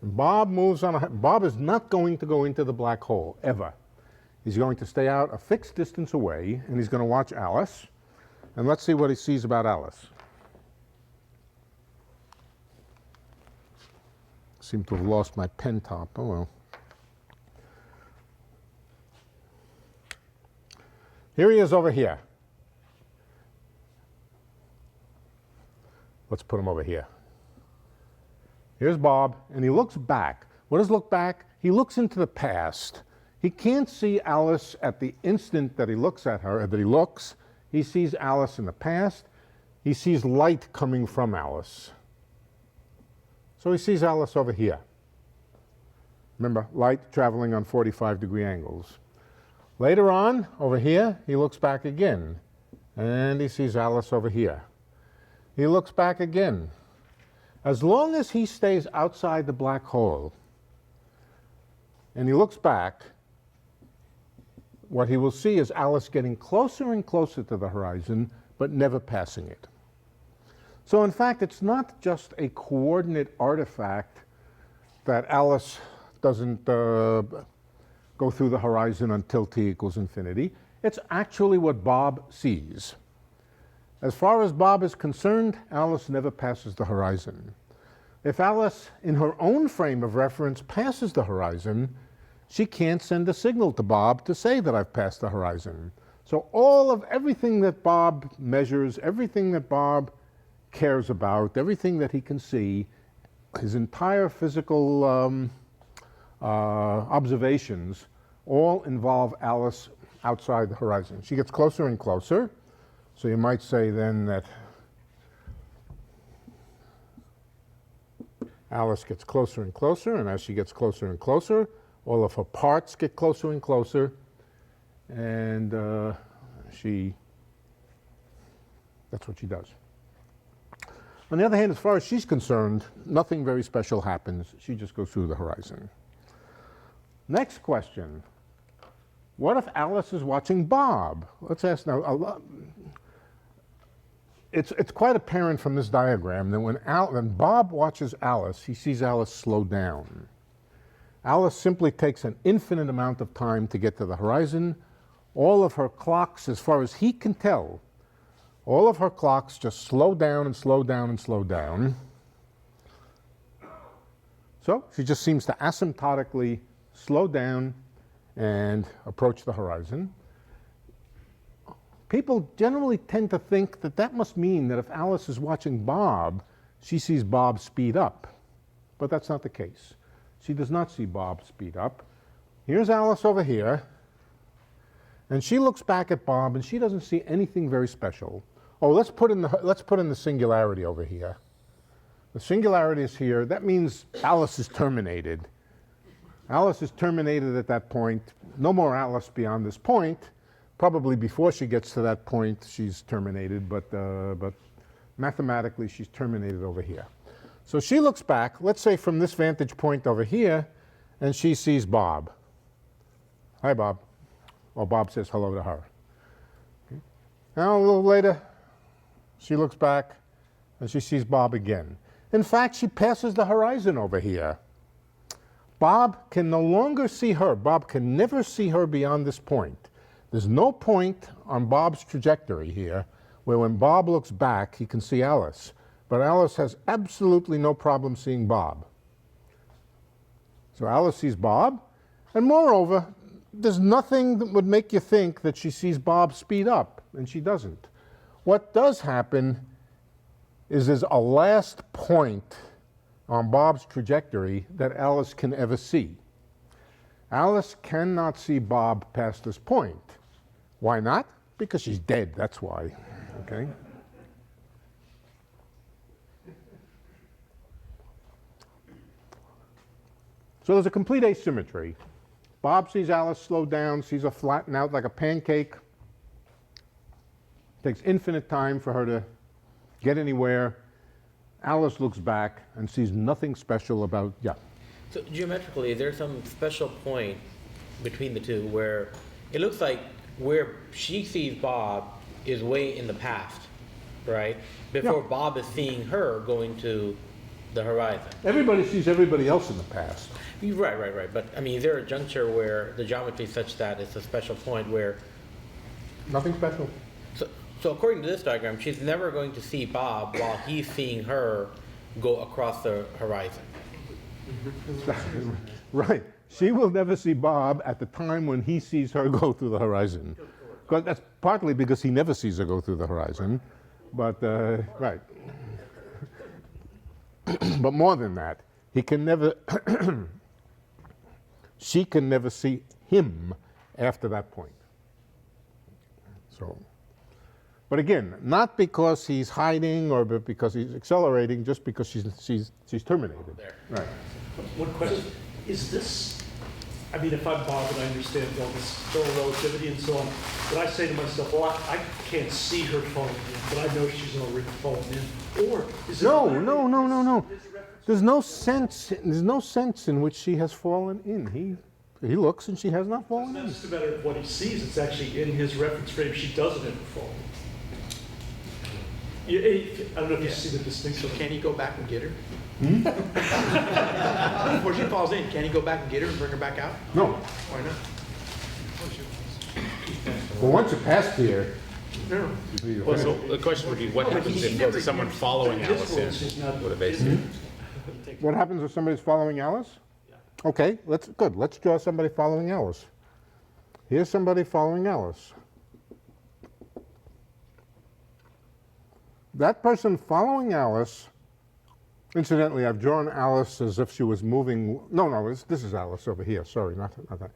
Bob moves on. Bob is not going to go into the black hole, ever. He's going to stay out a fixed distance away, and he's going to watch Alice. And let's see what he sees about Alice. Seem to have lost my pen top. Oh well. Here he is over here. Let's put him over here. Here's Bob, and he looks back. What does look back? He looks into the past. He can't see Alice at the instant that he looks at her, that he looks. He sees Alice in the past. He sees light coming from Alice. So he sees Alice over here. Remember, light traveling on 45-degree angles. Later on, over here, he looks back again, and he sees Alice over here. He looks back again. As long as he stays outside the black hole, and he looks back, what he will see is Alice getting closer and closer to the horizon, but never passing it. So in fact, it's not just a coordinate artifact that Alice doesn't go through the horizon until t equals infinity. It's actually what Bob sees. As far as Bob is concerned, Alice never passes the horizon. If Alice, in her own frame of reference, passes the horizon, she can't send a signal to Bob to say that I've passed the horizon. So everything that Bob measures, everything that Bob cares about, everything that he can see, his entire physical observations all involve Alice outside the horizon. She gets closer and closer. So you might say then that Alice gets closer and closer, and as she gets closer and closer, all of her parts get closer and closer, and that's what she does. On the other hand, as far as she's concerned, nothing very special happens. She just goes through the horizon. Next question. What if Alice is watching Bob? Let's ask now. It's quite apparent from this diagram that when Bob watches Alice, he sees Alice slow down. Alice simply takes an infinite amount of time to get to the horizon. All of her clocks, as far as he can tell, all of her clocks just slow down and slow down and slow down. So she just seems to asymptotically slow down and approach the horizon. People generally tend to think that that must mean that if Alice is watching Bob, she sees Bob speed up. But that's not the case. She does not see Bob speed up. Here's Alice over here, and she looks back at Bob, and she doesn't see anything very special. Oh, let's put in the singularity over here. The singularity is here. That means Alice is terminated. Alice is terminated at that point. No more Alice beyond this point. Probably before she gets to that point, she's terminated, but mathematically, she's terminated over here. So she looks back, let's say from this vantage point over here, and she sees Bob. Hi, Bob. Or Bob says hello to her. Okay. Now, a little later, she looks back, and she sees Bob again. In fact, she passes the horizon over here. Bob can no longer see her. Bob can never see her beyond this point. There's no point on Bob's trajectory here where when Bob looks back, he can see Alice. But Alice has absolutely no problem seeing Bob. So Alice sees Bob, and moreover, there's nothing that would make you think that she sees Bob speed up, and she doesn't. What does happen is there's a last point on Bob's trajectory that Alice can ever see. Alice cannot see Bob past this point. Why not? Because she's dead, that's why. Okay? So there's a complete asymmetry. Bob sees Alice slow down, sees her flatten out like a pancake. Takes infinite time for her to get anywhere. Alice looks back and sees nothing special about, yeah. So geometrically, is there some special point between the two where it looks like where she sees Bob is way in the past, right? Before Yeah. Bob is seeing her going to the horizon. Everybody sees everybody else in the past. Right. But I mean, is there a juncture where the geometry is such that it's a special point where, Nothing special. so according to this diagram, she's never going to see Bob while he's seeing her go across the horizon. Right. She will never see Bob at the time when he sees her go through the horizon. That's partly because he never sees her go through the horizon. But, right. But more than that, he can never, she can never see him after that point. So, but again, not because he's hiding or because he's accelerating, just because she's terminated. There. Right. One question, is this, I mean, if I'm Bob and I understand all this general relativity and so on, but I say to myself, well, I can't see her falling in, but I know she's already fallen in, or is it? No. There's no sense in which she has fallen in. He looks and she has not It's fallen not in. just a matter of what he sees, it's actually in his reference frame, she doesn't ever fall. I don't know if you see the distinction. So can he go back and get her? Before she falls in, can he go back and get her and bring her back out? No. Why not? Well, once you pass here, No. Well, so the question would be, what happens if there was someone following Alice in? What do they see? what happens if somebody's following Alice? Okay, good. Let's draw somebody following Alice. Here's somebody following Alice. That person following Alice, incidentally, I've drawn Alice as if she was moving. No, this is Alice over here. Sorry, not that.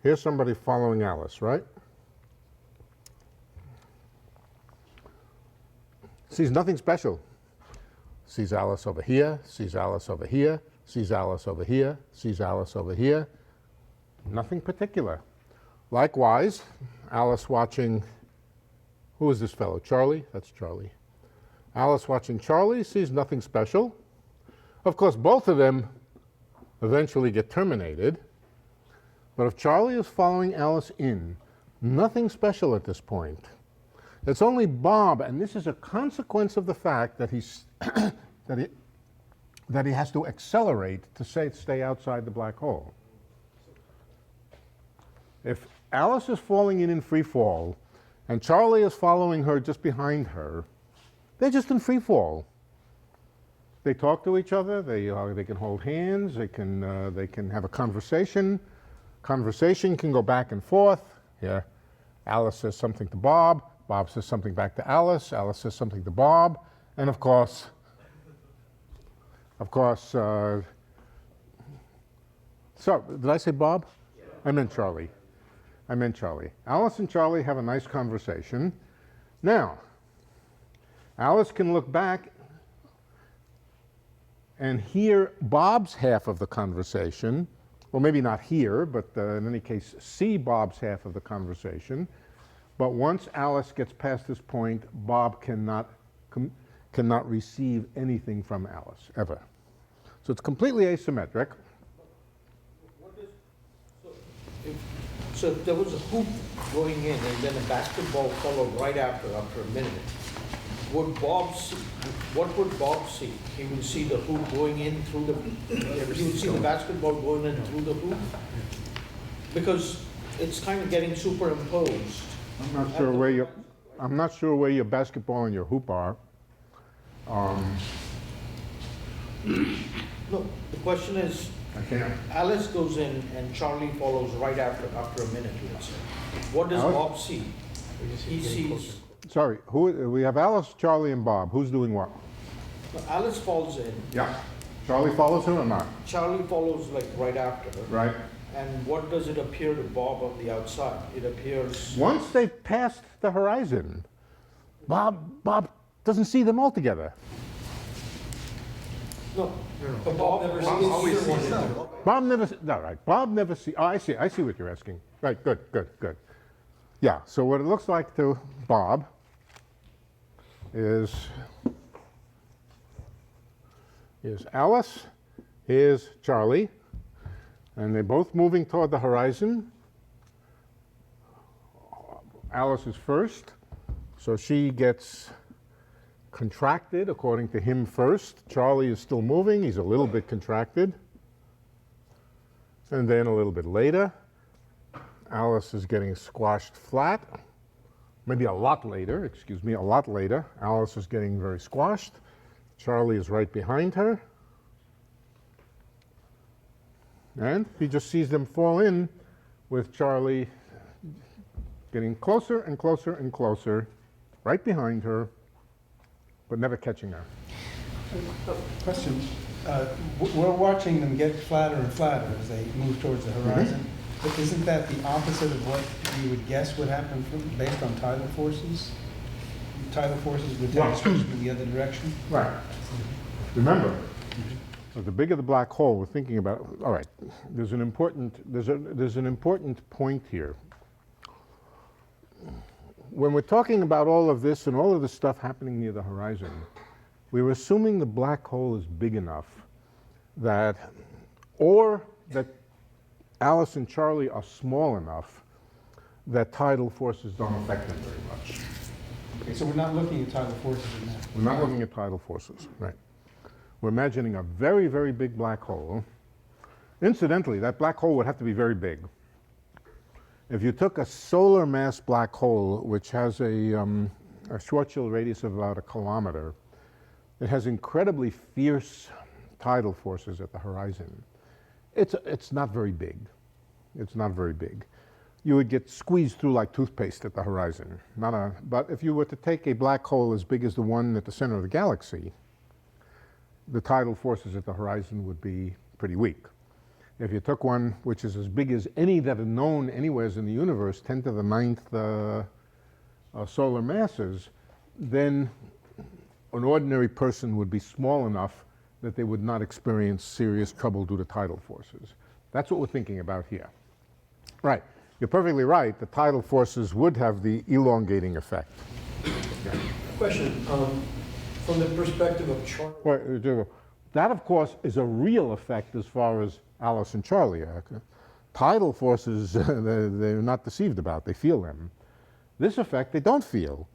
Here's somebody following Alice, right? Sees nothing special. Sees Alice over here, sees Alice over here, sees Alice over here, sees Alice over here. Nothing particular. Likewise, Alice watching, who is this fellow? Charlie? That's Charlie. Alice watching Charlie sees nothing special. Of course, both of them eventually get terminated. But if Charlie is following Alice in, nothing special at this point. It's only Bob, and this is a consequence of the fact that he's that he has to accelerate to stay outside the black hole. If Alice is falling in free fall, and Charlie is following her just behind her, they're just in free fall. They talk to each other. They can hold hands. They can have a conversation. Conversation can go back and forth. Yeah, Alice says something to Bob. Bob says something back to Alice. Alice says something to Bob. And of course, so did I say Bob? Yeah. I meant Charlie. Alice and Charlie have a nice conversation. Now, Alice can look back and hear Bob's half of the conversation. Well, maybe not hear, but in any case, see Bob's half of the conversation. But once Alice gets past this point, Bob cannot receive anything from Alice, ever. So it's completely asymmetric. So if there was a hoop going in and then a basketball followed right after a minute, what would Bob see? He would see the hoop going in through he would see the basketball going in through the hoop? Because it's kind of getting superimposed. I'm not sure where your basketball and your hoop are. No, the question is, Alice goes in and Charlie follows right after a minute, let's say. What does Alice? Bob see? He sees, Sorry, we have Alice, Charlie, and Bob. Who's doing what? Alice falls in, Yeah. Charlie follows her or not? Charlie follows like right after her. Right. And what does it appear to Bob on the outside? It appears, Once they've passed the horizon, Bob doesn't see them all together. no, but Bob never sees either one of them. Bob never, no, right, Bob never see, oh, I see what you're asking. Right, good. Yeah, so what it looks like to Bob is Alice, here's Charlie, and they're both moving toward the horizon. Alice is first, so she gets contracted according to him first. Charlie is still moving, he's a little bit contracted. And then a little bit later, Alice is getting squashed flat. Maybe a lot later, Alice is getting very squashed. Charlie is right behind her. And he just sees them fall in with Charlie getting closer and closer and closer, right behind her, but never catching her. Question. We're watching them get flatter and flatter as they move towards the horizon. But isn't that the opposite of what you would guess would happen based on tidal forces? Tidal forces would tend to switch in the other direction? Right. Remember, so the bigger the black hole, we're thinking about, all right, there's an important point here. When we're talking about all of this and all of this stuff happening near the horizon, we were assuming the black hole is big enough that, or that Alice and Charlie are small enough that tidal forces don't affect them very much. Okay, so we're not looking at tidal forces in that. We're not looking at tidal forces, right. We're imagining a very, very big black hole. Incidentally, that black hole would have to be very big. If you took a solar mass black hole, which has a Schwarzschild radius of about 1 kilometer, it has incredibly fierce tidal forces at the horizon. It's not very big. It's not very big. You would get squeezed through like toothpaste at the horizon. But if you were to take a black hole as big as the one at the center of the galaxy, the tidal forces at the horizon would be pretty weak. If you took one which is as big as any that are known anywhere in the universe, 10 to the 9th solar masses, then an ordinary person would be small enough that they would not experience serious trouble due to tidal forces. That's what we're thinking about here. Right. You're perfectly right. The tidal forces would have the elongating effect. Yeah. Question, from the perspective of Charlie. Well, that, of course, is a real effect as far as Alice and Charlie are. Tidal forces, they're not deceived about. They feel them. This effect, they don't feel.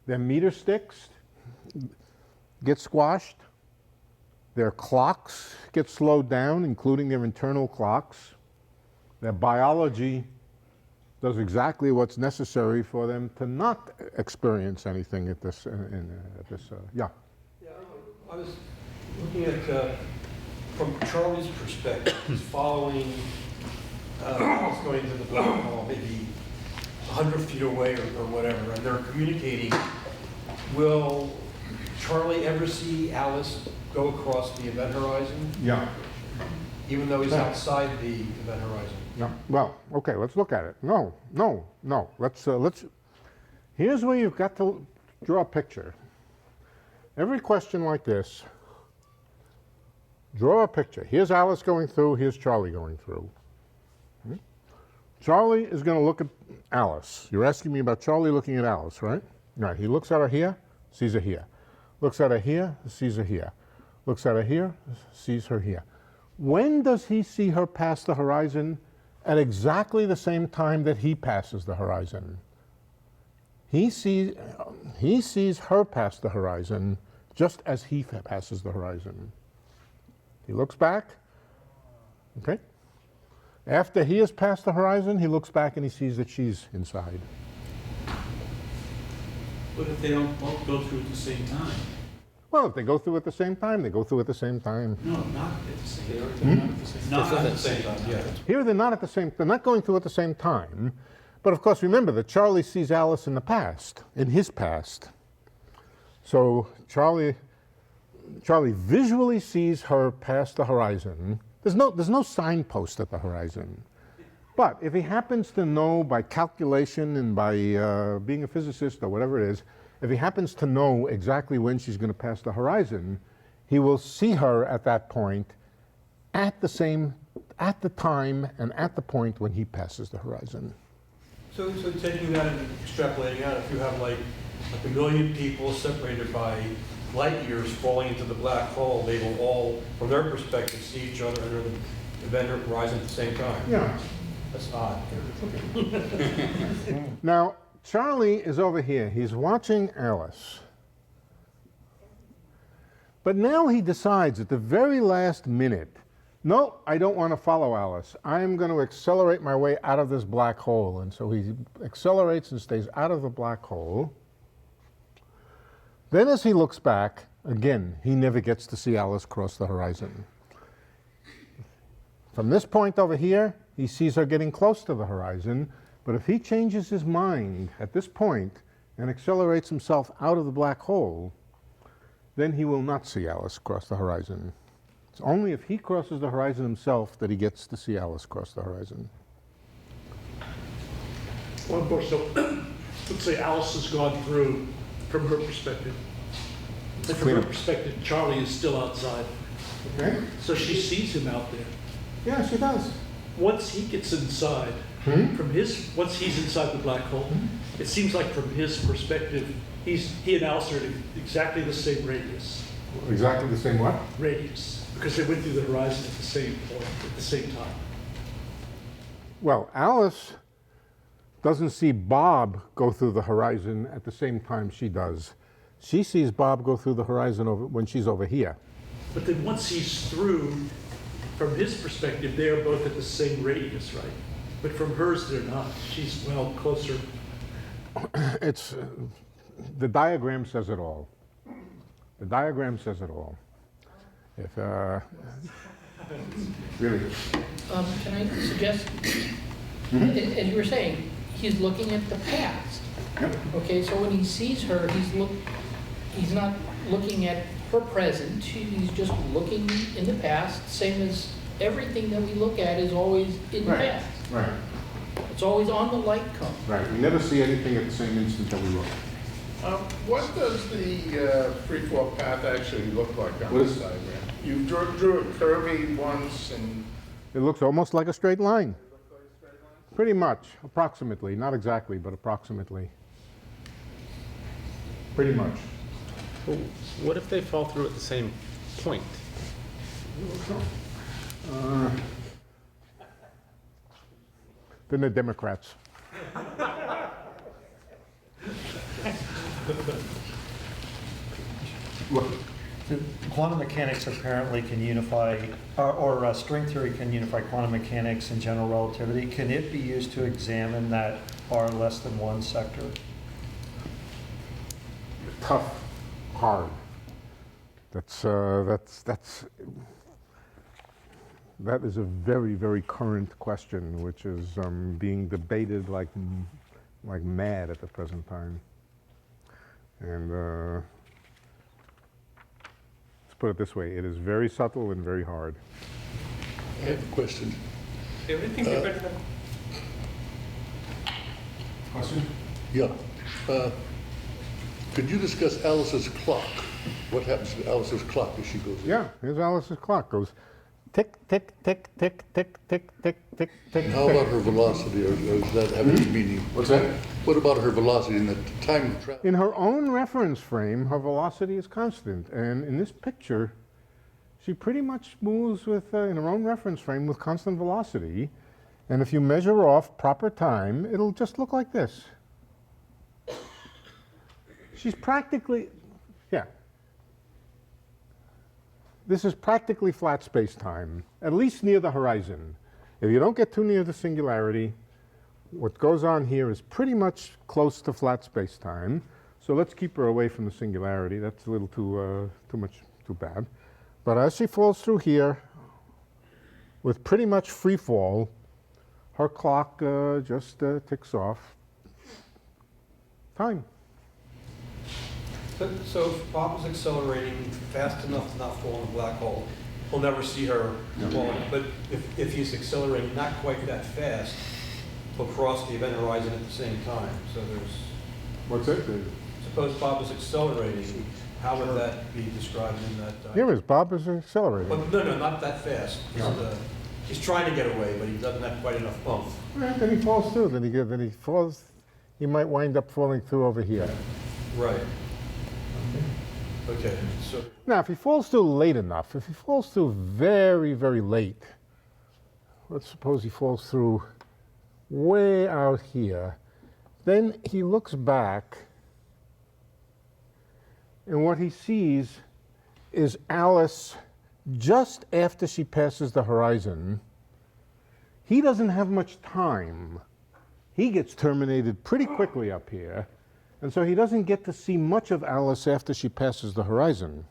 Their meter sticks get squashed. Their clocks get slowed down, including their internal clocks. Their biology does exactly what's necessary for them to not experience anything at this, yeah. Yeah, I was looking at, from Charlie's perspective, he's following Alice going to the black hole, maybe 100 feet away or whatever, and they're communicating. Will Charlie ever see Alice go across the event horizon? Yeah. Even though he's outside the event horizon? Yeah. Well, okay, let's look at it. No. Let's, here's where you've got to draw a picture. Every question like this, draw a picture. Here's Alice going through, here's Charlie going through. Charlie is going to look at Alice. You're asking me about Charlie looking at Alice, right? Right, he looks at her here, sees her here. Looks at her here, sees her here. Looks at her here, sees her here. When does he see her pass the horizon? At exactly the same time that he passes the horizon. He sees her pass the horizon just as he passes the horizon. He looks back, okay? After he has passed the horizon, he looks back and he sees that she's inside. But if they don't both go through at the same time? Well, if they go through at the same time, they go through at the same time. No, not at the same time. Not at the same time, yeah. Here they're not at the same, they're not going through at the same time. But of course, remember that Charlie sees Alice in the past, in his past. So Charlie Charlie visually sees her past the horizon. There's no signpost at the horizon. But if he happens to know by calculation and by being a physicist or whatever it is, if he happens to know exactly when she's going to pass the horizon, he will see her at that point at the time and at the point when he passes the horizon. So taking that and extrapolating out, if you have like a million people separated by light years falling into the black hole, they will all, from their perspective, see each other under the event horizon at the same time. Yeah. That's odd. Now, Charlie is over here. He's watching Alice. But now he decides at the very last minute, no, I don't want to follow Alice. I'm going to accelerate my way out of this black hole. And so he accelerates and stays out of the black hole. Then as he looks back, again, he never gets to see Alice cross the horizon. From this point over here, he sees her getting close to the horizon, but if he changes his mind at this point and accelerates himself out of the black hole, then he will not see Alice cross the horizon. It's only if he crosses the horizon himself that he gets to see Alice cross the horizon. Well, of course, so let's say Alice has gone through from her perspective. And from her perspective, Charlie is still outside. Okay? So she sees him out there. Yeah, she does. Once he gets inside, once he's inside the black hole, it seems like from his perspective, he and Alice are at exactly the same radius. Exactly the same what? Radius, because they went through the horizon at the same point, at the same time. Well, Alice doesn't see Bob go through the horizon at the same time she does. She sees Bob go through the horizon when she's over here. But then once he's through, from his perspective, they are both at the same radius, right? But from hers, they're not. She's, well, closer. It's, the diagram says it all. The diagram says it all. If, really. Can I suggest, as you were saying, he's looking at the past. Okay, so when he sees her, he's not looking at her present, he's just looking in the past, same as everything that we look at is always in the past. Right. It's always on the light cone. Right. We never see anything at the same instant that we look. What does the free fall path actually look like on What this is- diagram? You drew a curvy once and It looks almost like a straight line. Pretty much, approximately. Not exactly, but approximately. Pretty much. Well, what if they fall through at the same point? Then they're Democrats. Look, Quantum mechanics apparently can unify, or string theory can unify quantum mechanics and general relativity. Can it be used to examine that R less than 1 sector? tough, hard. That is a very, very current question, which is being debated like mad at the present time. And let's put it this way: it is very subtle and very hard. I have a question. Everything depends on. Question? Yeah. Could you discuss Alice's clock? What happens to Alice's clock as she goes in? Yeah, here's Alice's clock. Goes tick, tick, tick, tick, tick, tick, tick, tick, tick. And how about her velocity, or does that have any meaning? What's that? What about her velocity in the time of travel? In her own reference frame, her velocity is constant. And in this picture, she pretty much moves with, in her own reference frame with constant velocity. And if you measure off proper time, it'll just look like this. She's practically, yeah. This is practically flat space-time, at least near the horizon. If you don't get too near the singularity, what goes on here is pretty much close to flat space-time. So let's keep her away from the singularity. That's a little too bad. But as she falls through here, with pretty much free fall, her clock just ticks off time. So if Bob is accelerating fast enough to not fall in a black hole, he'll never see her falling. But if he's accelerating not quite that fast, he'll cross the event horizon at the same time. So there's, What's that? suppose Bob is accelerating, how would that be described in that? Here is Bob is accelerating. But no, not that fast. He's trying to get away, but he doesn't have quite enough bump. Then he falls through. Then he falls. He might wind up falling through over here. Right. Okay, so. Now, if he falls through late enough, if he falls through very, very late, let's suppose he falls through way out here, then he looks back, and what he sees is Alice just after she passes the horizon. He doesn't have much time. He gets terminated pretty quickly up here, and so he doesn't get to see much of Alice after she passes the horizon.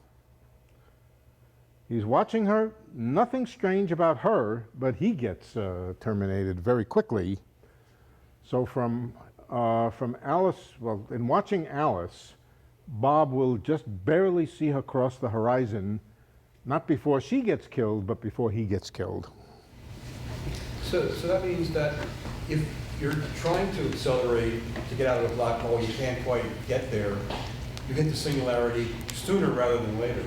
He's watching her, nothing strange about her, but he gets terminated very quickly. So from Alice, well, in watching Alice, Bob will just barely see her cross the horizon, not before she gets killed, but before he gets killed. So that means that if you're trying to accelerate to get out of a black hole, you can't quite get there, you hit the singularity sooner rather than later.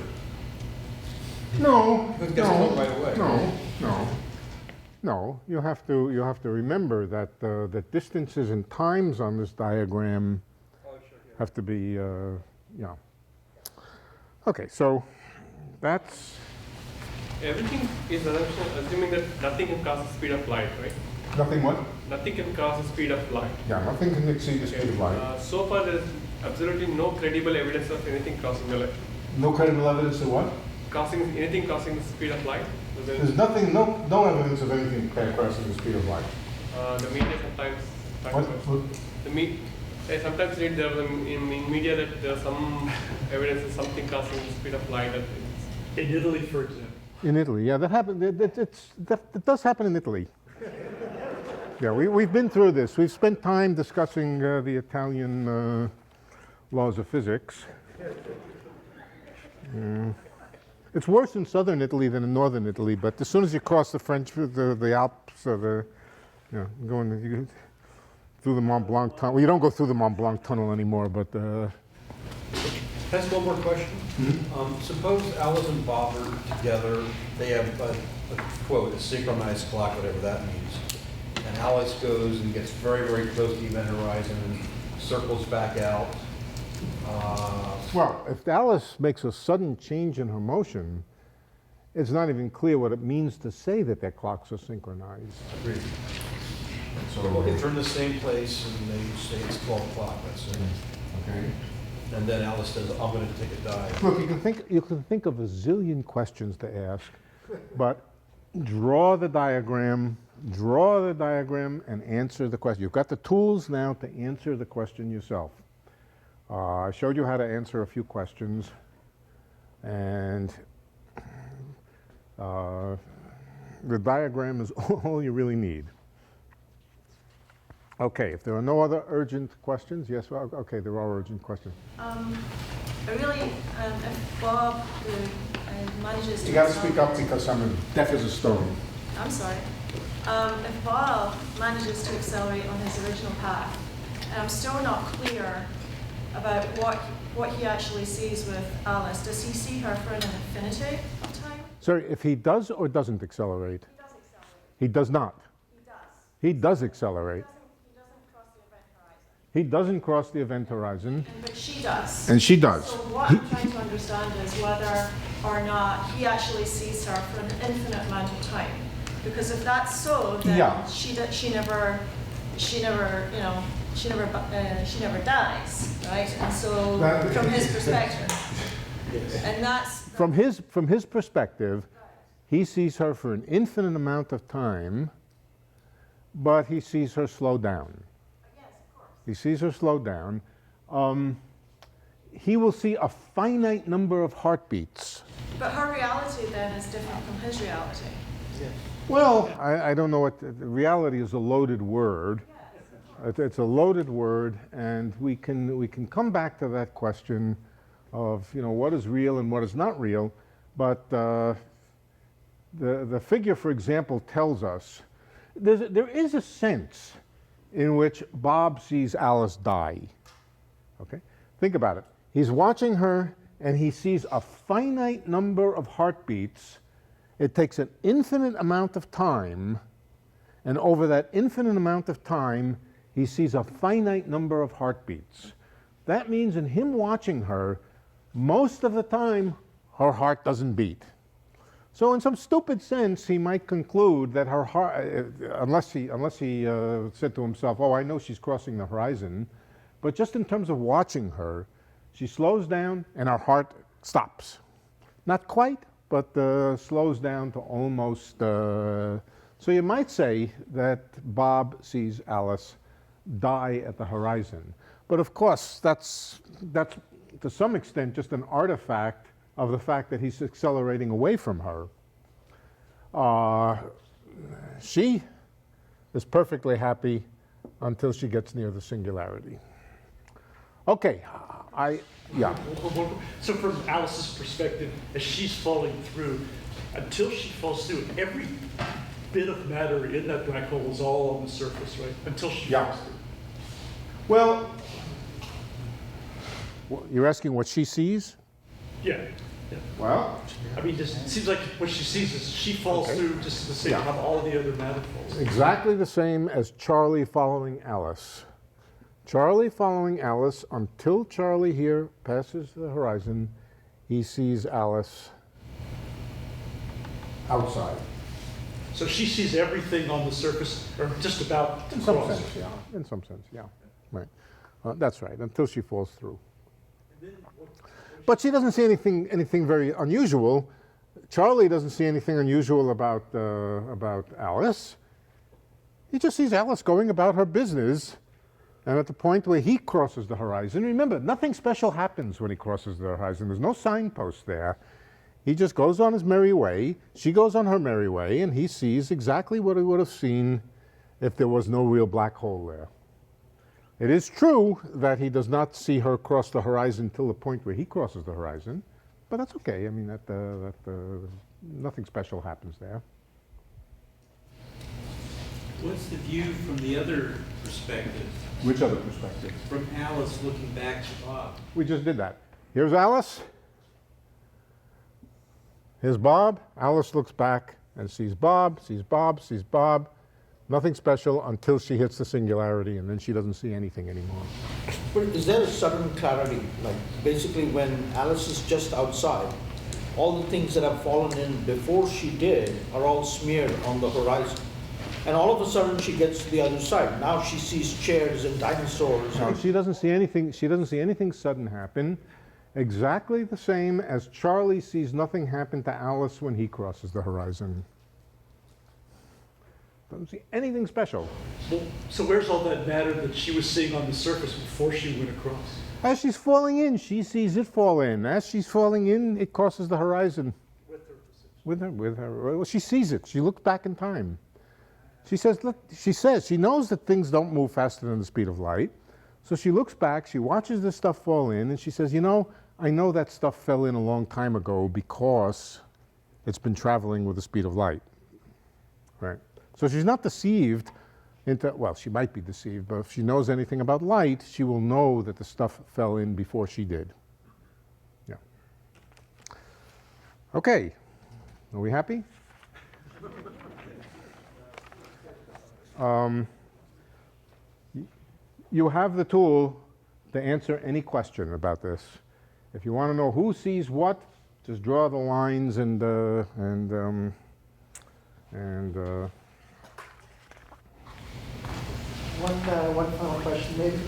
No, It gets killed right away. No. You have to remember that the distances and times on this diagram have to be, yeah. Okay, so that's. Everything is assuming that nothing can cause the speed of light, right? Nothing what? Nothing can cause the speed of light. Yeah, nothing can exceed the speed of light. So far, there is absolutely no credible evidence of anything crossing the light. No credible evidence of what? Anything crossing the speed of light. There's nothing, no evidence of anything crossing the speed of light. The media sometimes. I sometimes read in media that there's some evidence of something crossing the speed of light. In Italy, for example. In Italy, yeah, that happened. That does happen in Italy. Yeah, we've been through this. We've spent time discussing the Italian laws of physics. It's worse in southern Italy than in northern Italy, but as soon as you cross the French, the Alps, or going through the Mont Blanc tunnel. Well, you don't go through the Mont Blanc tunnel anymore, but. That's one more question. Mm-hmm. Suppose Alice and Bob are together, they have a quote, a synchronized clock, whatever that means. And Alice goes and gets very, very close to the event horizon and circles back out. Well, if Alice makes a sudden change in her motion, it's not even clear what it means to say that their clocks are synchronized. Agreed. So if they're in the same place and they say it's 12 o'clock, let's say. Okay. And then Alice says, I'm going to take a dive. Look, you can think of a zillion questions to ask, but draw the diagram, and answer the question. You've got the tools now to answer the question yourself. I showed you how to answer a few questions, and the diagram is all you really need. Okay, if there are no other urgent questions, yes, well, okay, there are urgent questions. If Bob manages to... You gotta speak up because I'm deaf as a stone. I'm sorry. If Bob manages to accelerate on his original path, and I'm still not clear about what he actually sees with Alice, does he see her for an infinity of time? Sorry, if he does or doesn't accelerate? He does accelerate. He does not. He does. He does accelerate. He doesn't cross the event horizon. He doesn't cross the event horizon. But she does. And she does. So what I'm trying to understand is whether or not he actually sees her for an infinite amount of time. Because if that's so, then yeah. she never dies, right? And so from his perspective, and that's from his perspective, he sees her for an infinite amount of time, but he sees her slow down. He sees her slow down. He will see a finite number of heartbeats. But her reality then is different from his reality. Yes. Well, I don't know what reality is. A loaded word. It's a loaded word, and we can come back to that question of what is real and what is not real, but the figure, for example, tells us there is a sense in which Bob sees Alice die. Okay? Think about it. He's watching her and he sees a finite number of heartbeats. It takes an infinite amount of time, and over that infinite amount of time, he sees a finite number of heartbeats. That means in him watching her, most of the time, her heart doesn't beat. So in some stupid sense, he might conclude that her heart, unless he said to himself, oh, I know she's crossing the horizon, but just in terms of watching her, she slows down and her heart stops. Not quite, but slows down to almost, so you might say that Bob sees Alice die at the horizon. But of course, that's to some extent just an artifact of the fact that he's accelerating away from her. She is perfectly happy until she gets near the singularity. Okay, yeah. So from Alice's perspective, as she's falling through, until she falls through, every bit of matter in that black hole is all on the surface, right? Until she falls through. Well, you're asking what she sees? Yeah. Well, I mean, just, it seems like what she sees is she falls through just the same how all the other matter falls. Exactly the same as Charlie following Alice. Charlie following Alice, until Charlie here passes the horizon, he sees Alice outside. So she sees everything on the surface, or just about in some sense, yeah. In some sense, yeah. Right. That's right, until she falls through. But she doesn't see anything very unusual. Charlie doesn't see anything unusual about Alice. He just sees Alice going about her business, and at the point where he crosses the horizon, remember, nothing special happens when he crosses the horizon. There's no signpost there. He just goes on his merry way, she goes on her merry way, and he sees exactly what he would have seen if there was no real black hole there. It is true that he does not see her cross the horizon till the point where he crosses the horizon, but that's okay. I mean, nothing special happens there. What's the view from the other perspective? Which other perspective? From Alice looking back to Bob. We just did that. Here's Alice. Here's Bob. Alice looks back and sees Bob, sees Bob, sees Bob. Nothing special until she hits the singularity, and then she doesn't see anything anymore. But is there a sudden clarity? Like basically when Alice is just outside, all the things that have fallen in before she did are all smeared on the horizon. And all of a sudden she gets to the other side. Now she sees chairs and dinosaurs. No, she doesn't see anything. She doesn't see anything sudden happen. Exactly the same as Charlie sees nothing happen to Alice when he crosses the horizon. Doesn't see anything special. Well, so where's all that matter that she was seeing on the surface before she went across? As she's falling in, she sees it fall in. As she's falling in, it crosses the horizon. With her. Well, she sees it. She looks back in time. She says, look, she knows that things don't move faster than the speed of light. So she looks back, she watches this stuff fall in, and she says, I know that stuff fell in a long time ago because it's been traveling with the speed of light. Right? So she's not deceived into, well, she might be deceived, but if she knows anything about light, she will know that the stuff fell in before she did. Yeah. Okay. Are we happy? You have the tool to answer any question about this. If you want to know who sees what, just draw the lines and One final question, maybe.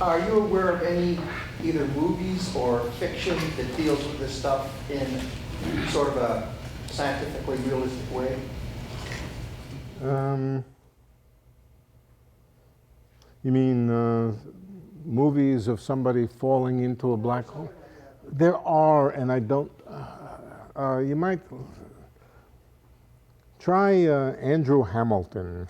Are you aware of any either movies or fiction that deals with this stuff in sort of a scientifically realistic way? You mean movies of somebody falling into a black hole? There are, and I don't. You might try Andrew Hamilton.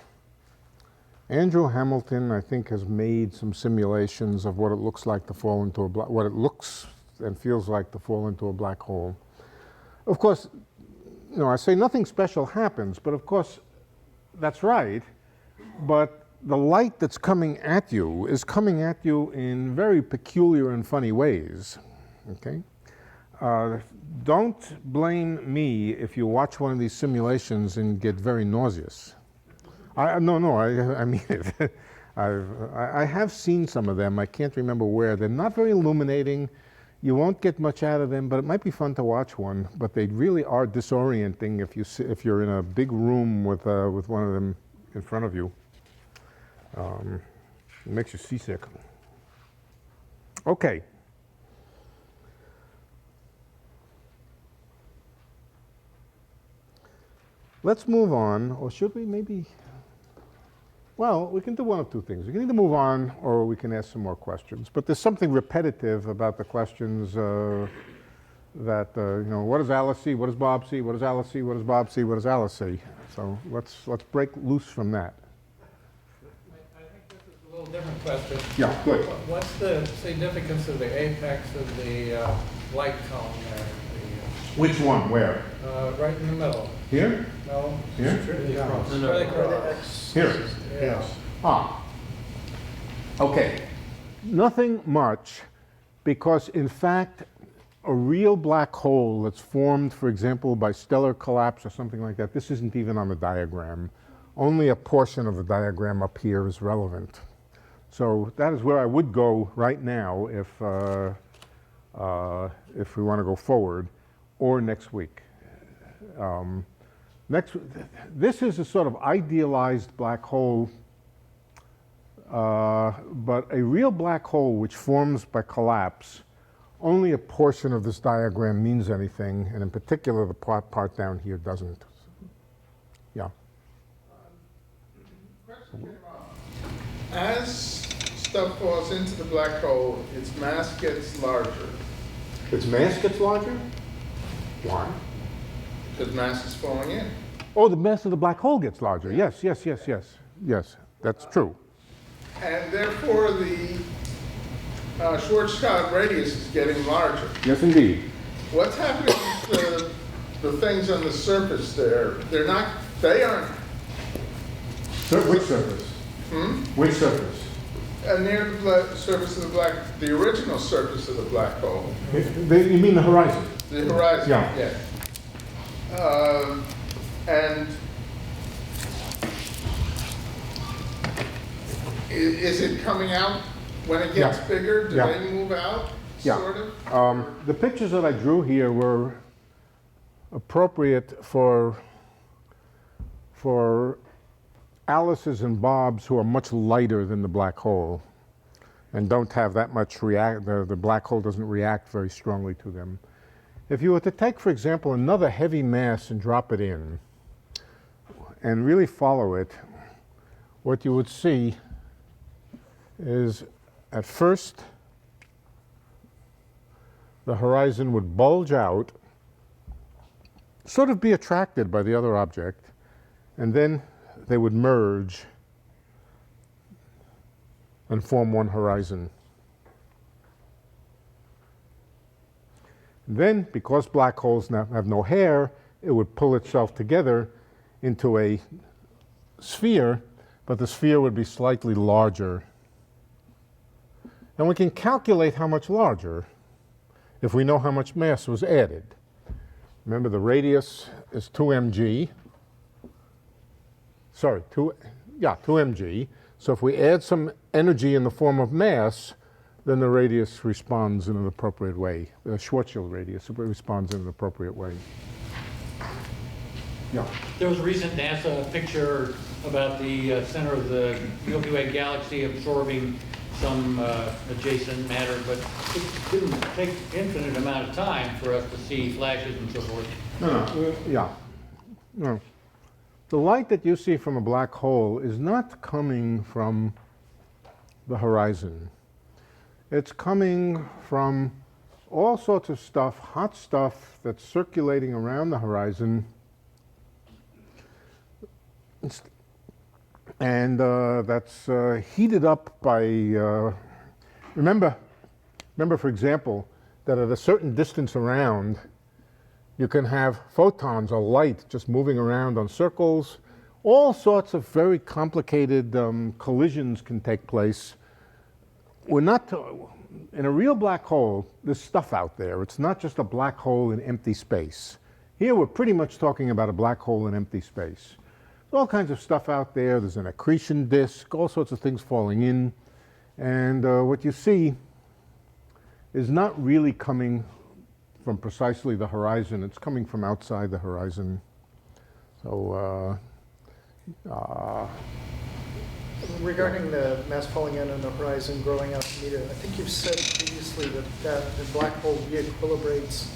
Andrew Hamilton, I think, has made some simulations of what it looks like to fall into a black, what it looks and feels like to fall into a black hole. Of course, I say nothing special happens, but of course, that's right. But the light that's coming at you is coming at you in very peculiar and funny ways, okay? Don't blame me if you watch one of these simulations and get very nauseous. I mean it. I have seen some of them. I can't remember where. They're not very illuminating. You won't get much out of them, but it might be fun to watch one. But they really are disorienting if you're in a big room with one of them in front of you. It makes you seasick. Okay. Let's move on, or should we maybe? Well, we can do one of two things. We can either move on, or we can ask some more questions. But there's something repetitive about the questions that, what does Alice see? What does Bob see? What does Alice see? What does Bob see? What does Alice see? So let's break loose from that. I think this is a little different question. Yeah, good. What's the significance of the apex of the light cone there? Which one? Where? Right in the middle. Here? No. Here? Straight across. Here? Yeah. Ah. Okay. Nothing much, because in fact, a real black hole that's formed, for example, by stellar collapse or something like that, this isn't even on the diagram. Only a portion of the diagram up here is relevant. So that is where I would go right now if we want to go forward, or next week. This is a sort of idealized black hole, but a real black hole which forms by collapse, only a portion of this diagram means anything, and in particular the part down here doesn't. Yeah. As stuff falls into the black hole, its mass gets larger. Its mass gets larger? Why? Because mass is falling in. Oh, the mass of the black hole gets larger. Yes, that's true. And therefore, the Schwarzschild radius is getting larger. Yes, indeed. What's happening to the things on the surface there? They aren't. Which surface? Which surface? Near the surface of the original surface of the black hole. You mean the horizon? The horizon, yeah. And is it coming out when it gets bigger? Do they move out, sort of? The pictures that I drew here were appropriate for Alice's and Bob's who are much lighter than the black hole and don't have that much the black hole doesn't react very strongly to them. If you were to take, for example, another heavy mass and drop it in and really follow it, what you would see is at first the horizon would bulge out, sort of be attracted by the other object, and then they would merge and form one horizon. Then, because black holes have no hair, it would pull itself together into a sphere, but the sphere would be slightly larger. And we can calculate how much larger if we know how much mass was added. Remember, the radius is 2mg. Sorry, 2mg. So if we add some energy in the form of mass, then the radius responds in an appropriate way. The Schwarzschild radius responds in an appropriate way. Yeah. There was a recent NASA picture about the center of the Milky Way galaxy absorbing some adjacent matter, but it didn't take infinite amount of time for us to see flashes and so forth. No. The light that you see from a black hole is not coming from the horizon. It's coming from all sorts of stuff, hot stuff that's circulating around the horizon. And that's heated up by, remember, for example, that at a certain distance around, you can have photons or light just moving around on circles. All sorts of very complicated collisions can take place. We're not, in a real black hole, there's stuff out there. It's not just a black hole in empty space. Here we're pretty much talking about a black hole in empty space. There's all kinds of stuff out there. There's an accretion disk, all sorts of things falling in. And what you see is not really coming from precisely the horizon. It's coming from outside the horizon. So, Regarding the mass falling in on the horizon, growing out to meet it, I think you've said previously that the black hole re-equilibrates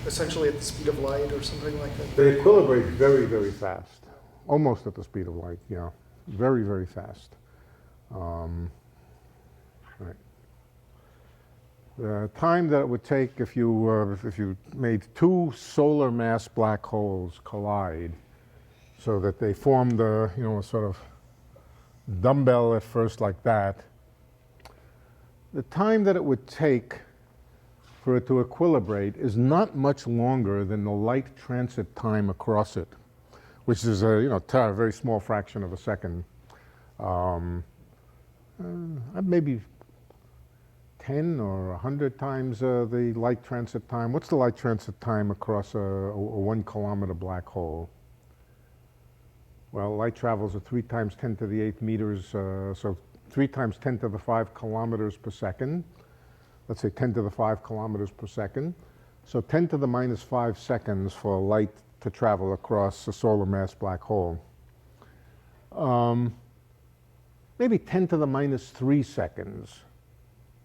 essentially at the speed of light or something like that. they equilibrate very, very fast. Almost at the speed of light, yeah. Very, very fast. Right. The time that it would take if you made two solar mass black holes collide so that they formed a sort of dumbbell at first like that, the time that it would take for it to equilibrate is not much longer than the light transit time across it, which is a very small fraction of a second. Maybe 10 or 100 times the light transit time. What's the light transit time across a 1 kilometer black hole? Well, light travels at 3 times 10 to the 8 meters, so 3 times 10 to the 5 kilometers per second. Let's say 10 to the 5 kilometers per second. So 10 to the minus 5 seconds for light to travel across a solar mass black hole. Maybe 10 to the minus 3 seconds,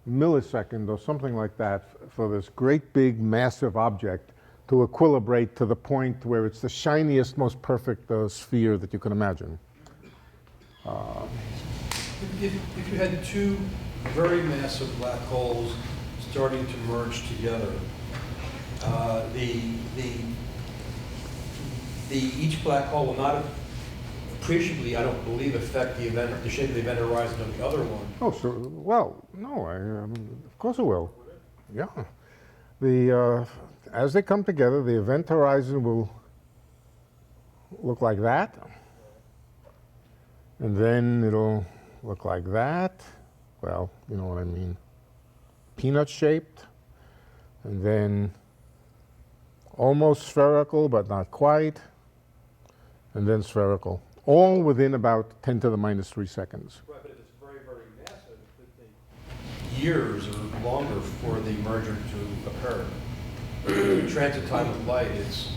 millisecond or something like that, for this great big massive object to equilibrate to the point where it's the shiniest, most perfect sphere that you can imagine. If you had two very massive black holes starting to merge together, each black hole will not appreciably, I don't believe, affect the shape of the event horizon of the other one. Oh, so, well, no, of course it will. Yeah. As they come together, the event horizon will look like that. And then it'll look like that. Well, you know what I mean. Peanut shaped. And then almost spherical, but not quite. And then spherical. All within about 10 to the minus 3 seconds. Right, but if it's very, very massive, it could take years or longer for the merger to occur. Transit time of light is,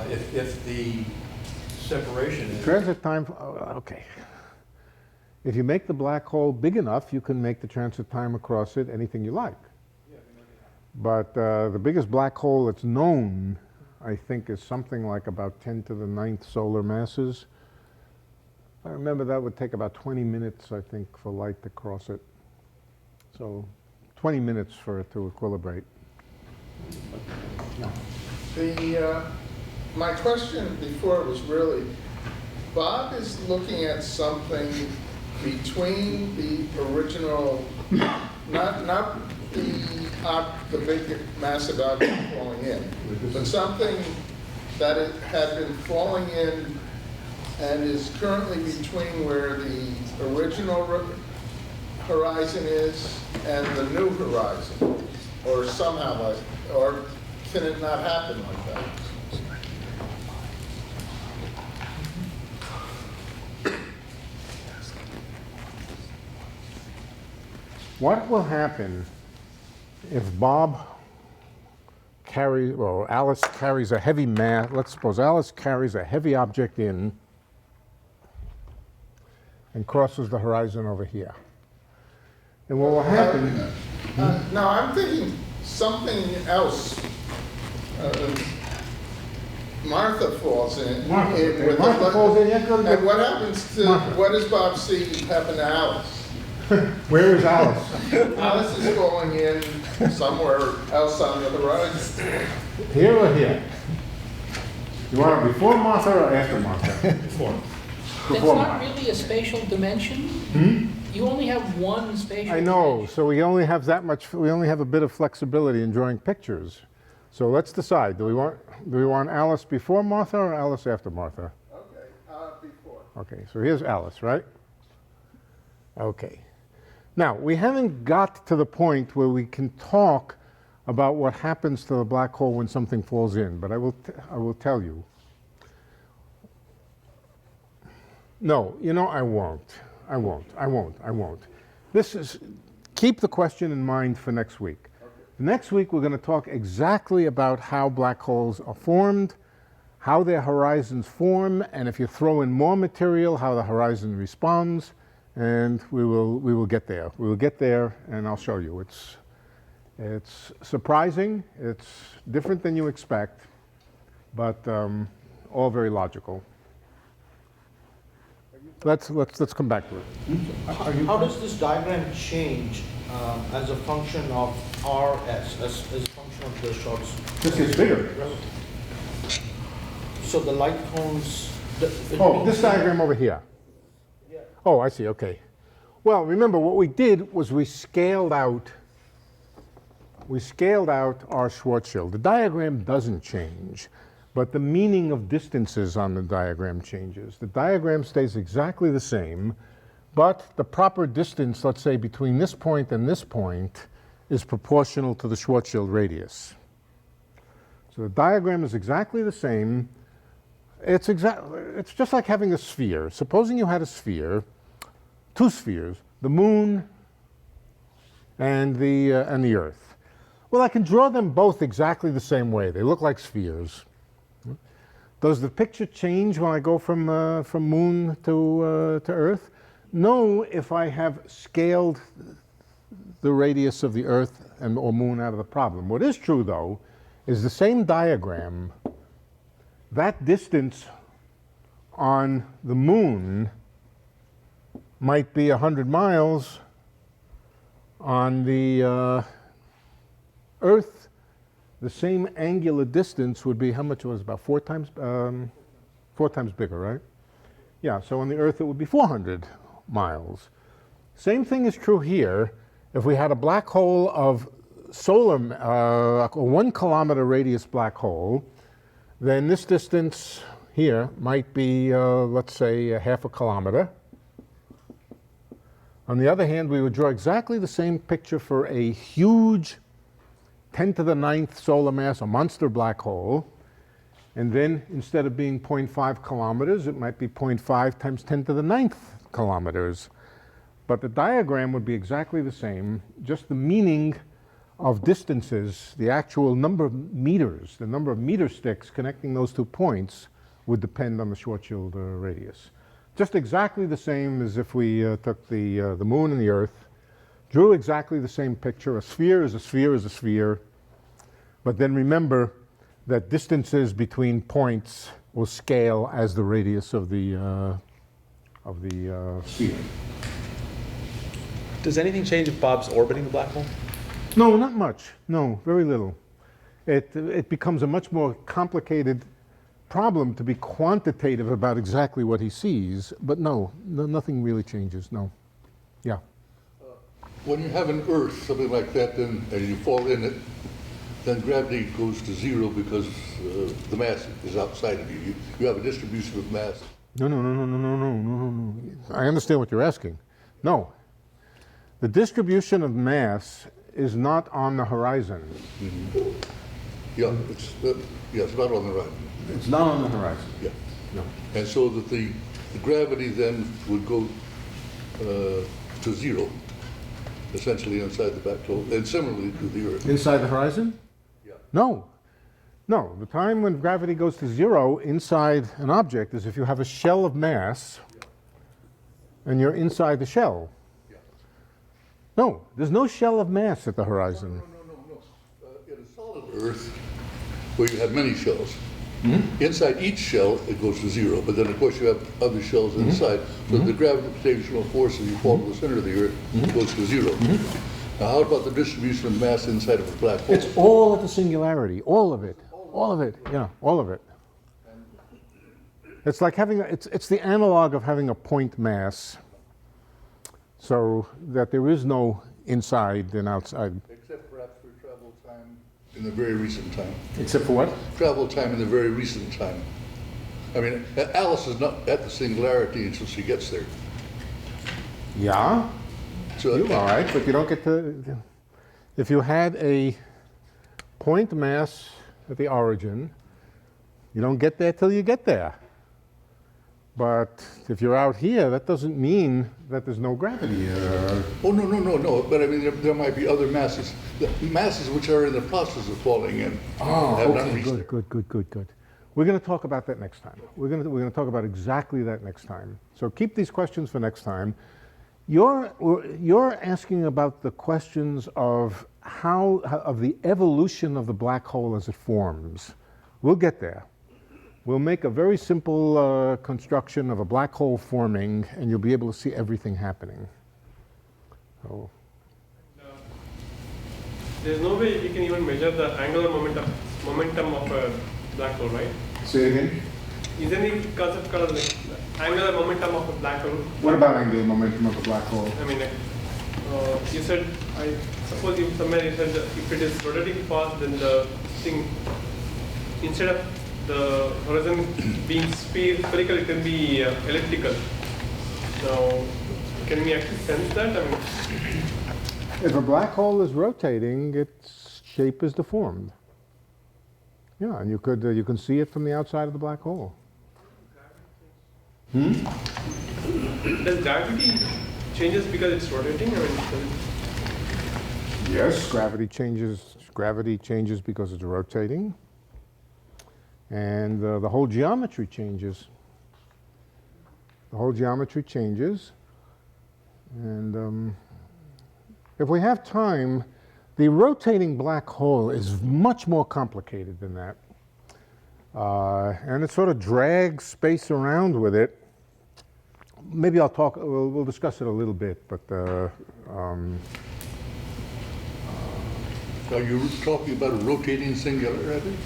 if the separation is... Transit time, okay. If you make the black hole big enough, you can make the transit time across it anything you like. But the biggest black hole that's known, I think, is something like about 10 to the 9th solar masses. I remember that would take about 20 minutes, I think, for light to cross it. So 20 minutes for it to equilibrate. My question before was really, Bob is looking at something between the original, not the big massive object falling in, but something that it had been falling in and is currently between where the original horizon is and the new horizon, or somehow like, or can it not happen like that? What will happen if Bob carries, or Alice carries a heavy mass, let's suppose Alice carries a heavy object in and crosses the horizon over here. And what will happen? No, I'm thinking something else. Martha falls in. Martha falls in, yeah, good. And what happens to, what does Bob see happen to Alice? Where is Alice? Alice is falling in somewhere else on the horizon. Here or here? You want it before Martha or after Martha? Before. It's not really a spatial dimension. You only have one spatial I know, dimension. so we only have that much, we only have a bit of flexibility in drawing pictures. So let's decide, do we want Alice before Martha or Alice after Martha? Okay, before. Okay, so here's Alice, right? Okay. Now, we haven't got to the point where we can talk about what happens to the black hole when something falls in, but I will tell you. No, you know, I won't. Keep the question in mind for next week. Okay. Next week, we're going to talk exactly about how black holes are formed, how their horizons form, and if you throw in more material, how the horizon responds, and we will get there. We will get there, and I'll show you. It's surprising. It's different than you expect, but all very logical. Let's come back to it. How does this diagram change as a function of RS, as a function of the Schwarzschild? This gets bigger. So the light cones. This diagram over here. Yeah. Oh, I see. Okay. Well, remember what we did was we scaled out our Schwarzschild. The diagram doesn't change, but the meaning of distances on the diagram changes. The diagram stays exactly the same, but the proper distance, let's say, between this point and this point is proportional to the Schwarzschild radius. So the diagram is exactly the same. It's just like having a sphere. Supposing you had a sphere, two spheres, the moon and the Earth. Well, I can draw them both exactly the same way. They look like spheres. Does the picture change when I go from moon to Earth? No, if I have scaled the radius of the Earth or moon out of the problem. What is true, though, is the same diagram. That distance on the moon might be 100 miles. On the Earth, the same angular distance would be, how much was it? About four times bigger, right? Yeah, so on the Earth it would be 400 miles. Same thing is true here. If we had a black hole of a 1 kilometer radius black hole, then this distance here might be, let's say, half a kilometer. On the other hand, we would draw exactly the same picture for a huge 10 to the 9th solar mass, a monster black hole. And then instead of being 0.5 kilometers, it might be 0.5 times 10 to the 9th kilometers. But the diagram would be exactly the same, just the meaning of distances, the actual number of meters, the number of meter sticks connecting those 2 points would depend on the Schwarzschild radius. Just exactly the same as if we took the moon and the Earth, drew exactly the same picture. A sphere is a sphere is a sphere. But then remember that distances between points will scale as the radius of the sphere. Does anything change if Bob's orbiting the black hole? No, not much. No, very little. It becomes a much more complicated problem to be quantitative about exactly what he sees, but no, nothing really changes, no. Yeah. When you have an Earth, something like that, then and you fall in it, then gravity goes to zero because the mass is outside of you. You have a distribution of mass. No. I understand what you're asking. No. The distribution of mass is not on the horizon. Mm-hmm. Yeah, it's not on the horizon. It's not on the horizon. Yeah. No. And so that the gravity then would go to zero, essentially inside the black hole, and similarly to the Earth. Inside the horizon? Yeah. No. No, the time when gravity goes to zero inside an object is if you have a shell of mass and you're inside the shell. Yeah. No, there's no shell of mass at the horizon. No. In a solid Earth, where you have many shells, inside each shell it goes to zero, but then of course you have other shells inside, so the gravitational force as you fall to the center of the Earth goes to zero. Now how about the distribution of mass inside of a black hole? It's all at the singularity, all of it. All of it, yeah, all of it. It's like having, it's the analog of having a point mass. So that there is no inside and outside. Except perhaps for travel time in the very recent time. Except for what? Travel time in the very recent time. I mean, Alice is not at the singularity until she gets there. Yeah, So you're all right, but you don't get to, if you had a point mass at the origin, you don't get there till you get there. But if you're out here, that doesn't mean that there's no gravity. Oh, no. But I mean, there might be other masses, the masses which are in the process of falling in. Have not Okay, reached there. good. We're going to talk about that next time. We're going to talk about exactly that next time. So keep these questions for next time. You're asking about the questions of of the evolution of the black hole as it forms. We'll get there. We'll make a very simple construction of a black hole forming, and you'll be able to see everything happening. So, There's no way you can even measure the angular momentum of a black hole, right? say it again. Is there any concept called like angular momentum of a black hole? What about angular momentum of a black hole? I mean, you said, I suppose you somewhere you said that if it is rotating fast, then the thing, instead of the horizon being spherical, it can be elliptical. Now, can we actually sense that? I mean, If a black hole is rotating, its shape is deformed. Yeah, and you can see it from the outside of the black hole. does gravity changes because it's rotating? I mean, Yes, gravity changes. Gravity changes because it's rotating, and the whole geometry changes. The whole geometry changes, and if we have time, the rotating black hole is much more complicated than that, and it sort of drags space around with it. Maybe I'll talk. We'll discuss it a little bit, but. Are you talking about a rotating singularity?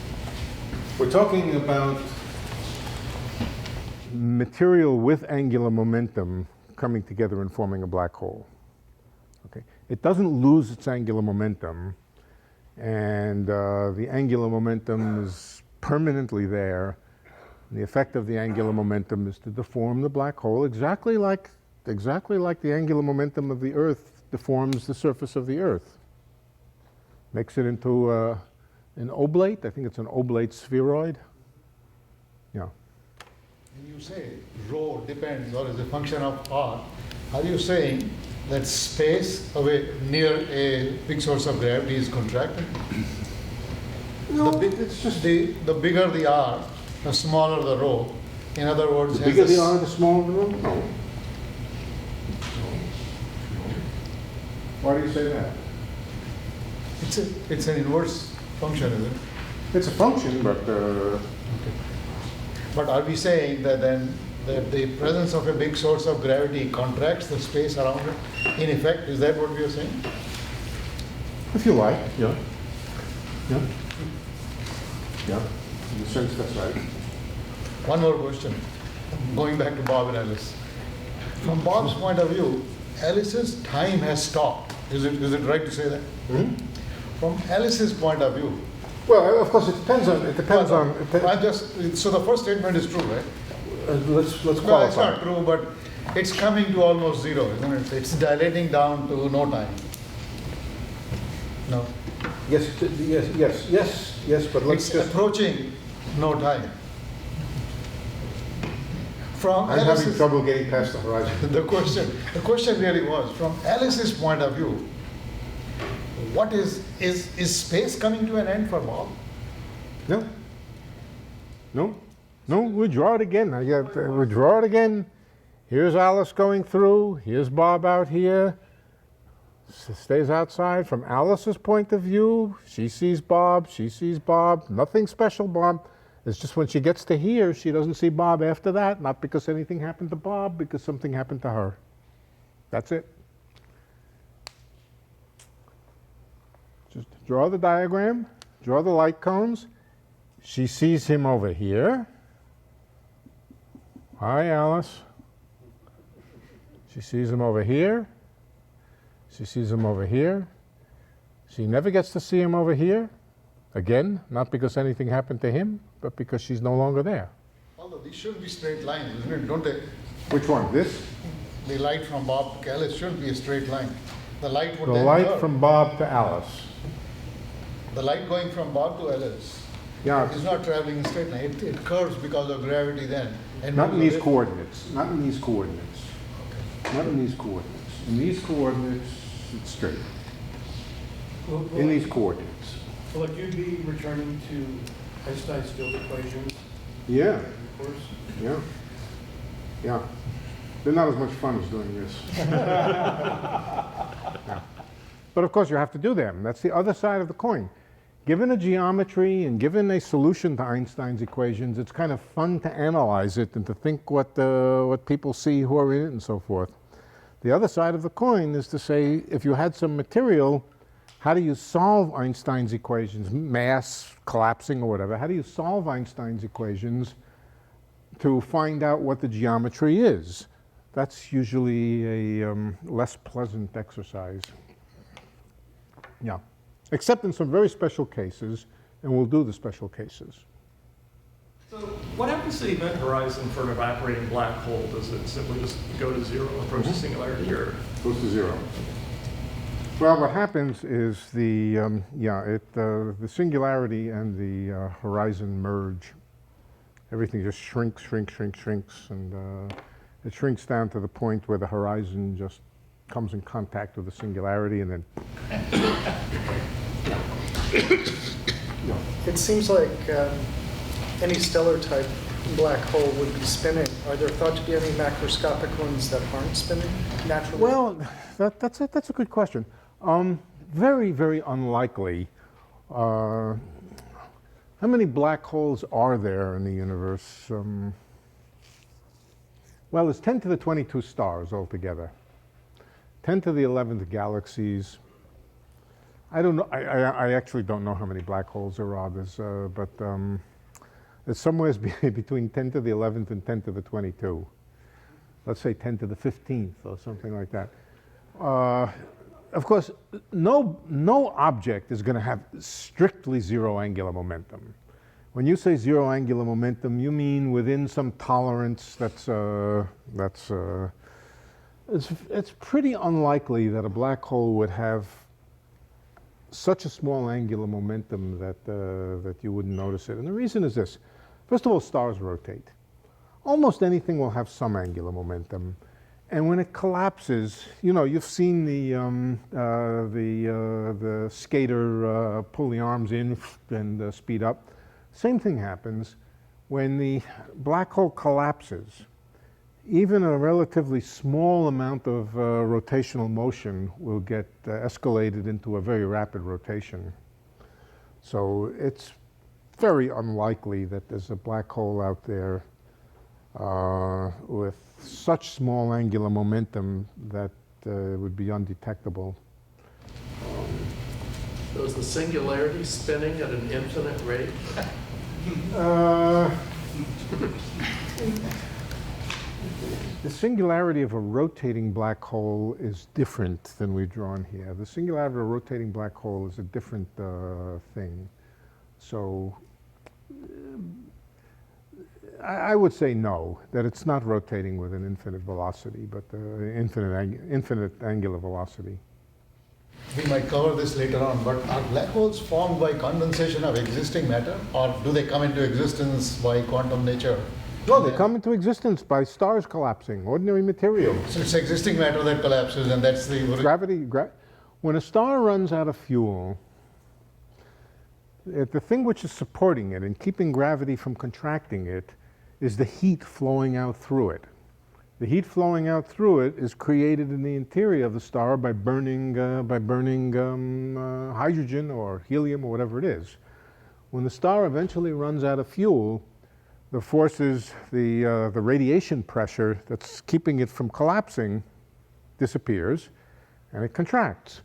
We're talking about material with angular momentum coming together and forming a black hole. Okay, it doesn't lose its angular momentum, and the angular momentum is permanently there. And the effect of the angular momentum is to deform the black hole exactly like the angular momentum of the Earth deforms the surface of the Earth. Makes it into an oblate. I think it's an oblate spheroid. Yeah. When you say rho depends or is a function of r, are you saying that space away near a big source of gravity is contracted? No, it's just the bigger the r, the smaller the rho. In other words, The bigger the r, the smaller the rho? No. Why do you say that? It's an inverse function, isn't it? It's a function, but But are we saying that then that the presence of a big source of gravity contracts the space around it? In effect, is that what we are saying? if you like, yeah. Yeah. Yeah. In a sense, that's right. One more question, going back to Bob and Alice. From Bob's point of view, Alice's time has stopped. Is it right to say that? From Alice's point of view. Well, of course, it depends on. So the first statement is true, right? Let's qualify. No, it's not true, but it's coming to almost zero, isn't it? It's dilating down to no time. No. Yes, but let's It's approaching no time. From I'm having Alice's, trouble getting past the horizon. the question really was, from Alice's point of view, what is space coming to an end for Bob? No, we draw it again. We draw it again. Here's Alice going through. Here's Bob out here. Stays outside. From Alice's point of view, she sees Bob. Nothing special, Bob. It's just when she gets to here, she doesn't see Bob after that. Not because anything happened to Bob, because something happened to her. That's it. Just draw the diagram, draw the light cones. She sees him over here. Hi, Alice. She sees him over here, She sees him over here. She never gets to see him over here. Again, not because anything happened to him, but because she's no longer there. Although these shouldn't be straight lines, isn't it? Don't they? Which one? This? The light from Bob to Alice shouldn't be a straight line. The light would The then light curve. from Bob to Alice. The light going from Bob to Alice Yeah. is not traveling in straight line. It curves because of gravity then. And Not in moves these away. coordinates. Not in these coordinates. Not in these coordinates. In these coordinates, it's straight. In these coordinates. Will you be returning to Einstein's field equations? Yeah. Of course. Yeah. Yeah. They're not as much fun as doing this. Yeah. But of course you have to do them. That's the other side of the coin. Given a geometry and given a solution to Einstein's equations, it's kind of fun to analyze it and to think what people see who are in it and so forth. The other side of the coin is to say, if you had some material, how do you solve Einstein's equations, mass collapsing or whatever, how do you solve Einstein's equations to find out what the geometry is? That's usually a less pleasant exercise. Yeah, except in some very special cases, and we'll do the special cases. So what happens to the event horizon for an evaporating black hole? Does it simply just go to zero, approach the singularity, or? Goes to zero. Well, what happens is the singularity and the horizon merge. Everything just shrinks, and it shrinks down to the point where the horizon just comes in contact with the singularity, and then. It seems like any stellar type black hole would be spinning. Are there thought to be any macroscopic ones that aren't spinning naturally? Well, that's a good question. Very, very unlikely. How many black holes are there in the universe? Well, there's 10 to the 22 stars altogether. 10 to the 11th galaxies. I don't know. I actually don't know how many black holes there are. But it's somewhere between 10 to the 11th and 10 to the 22. Let's say 10 to the 15th or something like that. Of course, no object is going to have strictly zero angular momentum. When you say zero angular momentum, you mean within some tolerance it's pretty unlikely that a black hole would have such a small angular momentum that you wouldn't notice it. And the reason is this. First of all, stars rotate. Almost anything will have some angular momentum. And when it collapses, you know, you've seen the skater pull the arms in and speed up. Same thing happens when the black hole collapses. Even a relatively small amount of rotational motion will get escalated into a very rapid rotation. So it's very unlikely that there's a black hole out there with such small angular momentum that it would be undetectable. So is the singularity spinning at an infinite rate? The singularity of a rotating black hole is different than we've drawn here. The singularity of a rotating black hole is a different thing. So I would say no, that it's not rotating with an infinite velocity, but infinite angular velocity. We might cover this later on, but are black holes formed by condensation of existing matter, or do they come into existence by quantum nature? No, they come into existence by stars collapsing, ordinary material. So it's existing matter that collapses, and that's the gravity. When a star runs out of fuel, the thing which is supporting it and keeping gravity from contracting it is the heat flowing out through it. The heat flowing out through it is created in the interior of the star by burning hydrogen or helium or whatever it is. When the star eventually runs out of fuel, the forces, the radiation pressure that's keeping it from collapsing disappears, and it contracts.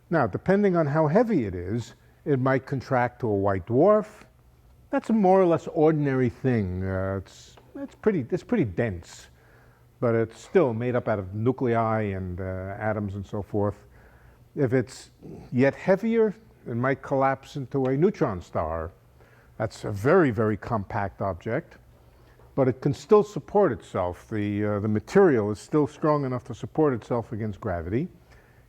Now, depending on how heavy it is, it might contract to a white dwarf. That's a more or less ordinary thing. It's pretty dense, but it's still made up out of nuclei and atoms and so forth. If it's yet heavier, it might collapse into a neutron star. That's a very, very compact object, but it can still support itself. The material is still strong enough to support itself against gravity.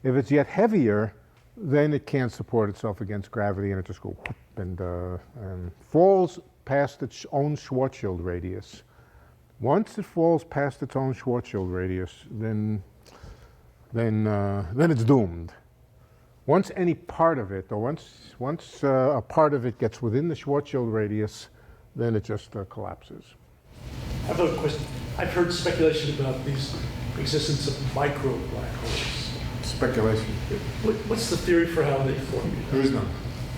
If it's yet heavier, then it can't support itself against gravity, and it just goes and falls past its own Schwarzschild radius. Once it falls past its own Schwarzschild radius, then it's doomed. Once any part of it, or once a part of it gets within the Schwarzschild radius, then it just collapses. I have a question. I've heard speculation about the existence of micro black holes. Speculation. What's the theory for how they form? There is none.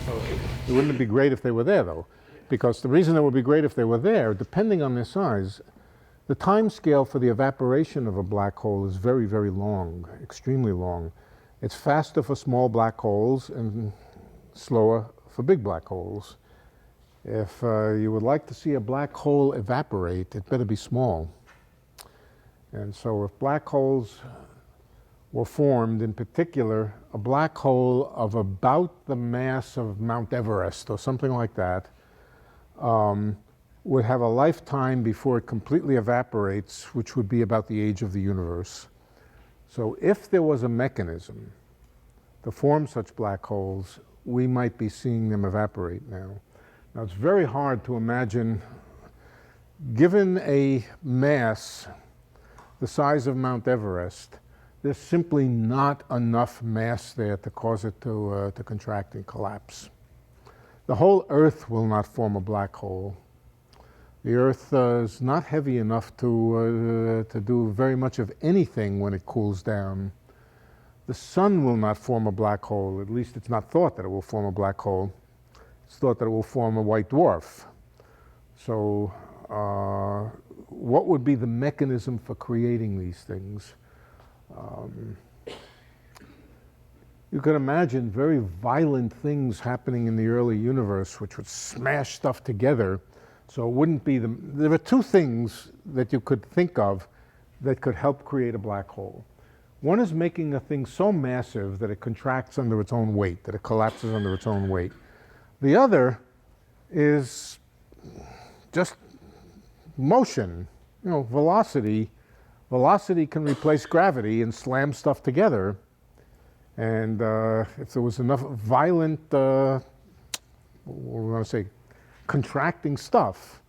Okay. Wouldn't it be great if they were there, though? Because the reason it would be great if they were there, depending on their size, the time scale for the evaporation of a black hole is very, very long, extremely long. It's faster for small black holes and slower for big black holes. If you would like to see a black hole evaporate, it better be small. And so if black holes were formed, in particular, a black hole of about the mass of Mount Everest or something like that, would have a lifetime before it completely evaporates, which would be about the age of the universe. So if there was a mechanism to form such black holes, we might be seeing them evaporate now. Now, it's very hard to imagine, given a mass the size of Mount Everest, there's simply not enough mass there to cause it to contract and collapse. The whole Earth will not form a black hole. The Earth is not heavy enough to do very much of anything when it cools down. The Sun will not form a black hole. At least it's not thought that it will form a black hole. It's thought that it will form a white dwarf. So what would be the mechanism for creating these things? You could imagine very violent things happening in the early universe which would smash stuff together. So it wouldn't be there are two things that you could think of that could help create a black hole. One is making a thing so massive that it contracts under its own weight, that it collapses under its own weight. The other is just motion, velocity. Velocity can replace gravity and slam stuff together. And if there was enough violent, what we want to say, contracting stuff,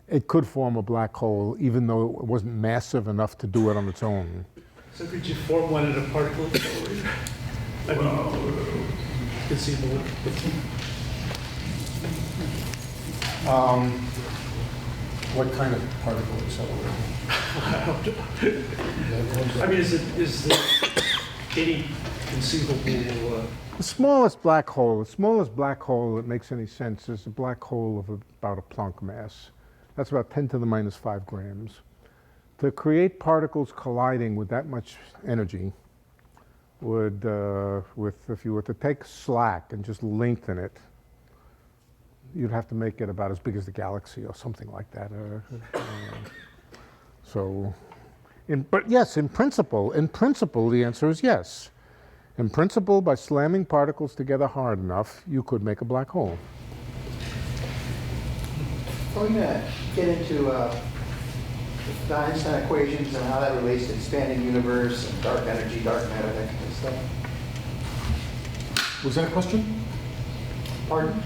it could form a black hole, even though it wasn't massive enough to do it on its own. So could you form one in a particle accelerator? I mean, conceivably. What kind of particle accelerator? I mean, is there any conceivable... The smallest black hole that makes any sense is a black hole of about a Planck mass. That's about 10 to the minus 5 grams. To create particles colliding with that much energy would, if you were to take slack and just lengthen it, you'd have to make it about as big as the galaxy or something like that. But yes, in principle, the answer is yes. In principle, by slamming particles together hard enough, you could make a black hole. We're going to get into the Einstein equations and how that relates to expanding universe and dark energy, dark matter, that kind of stuff. Was that a question? Pardon?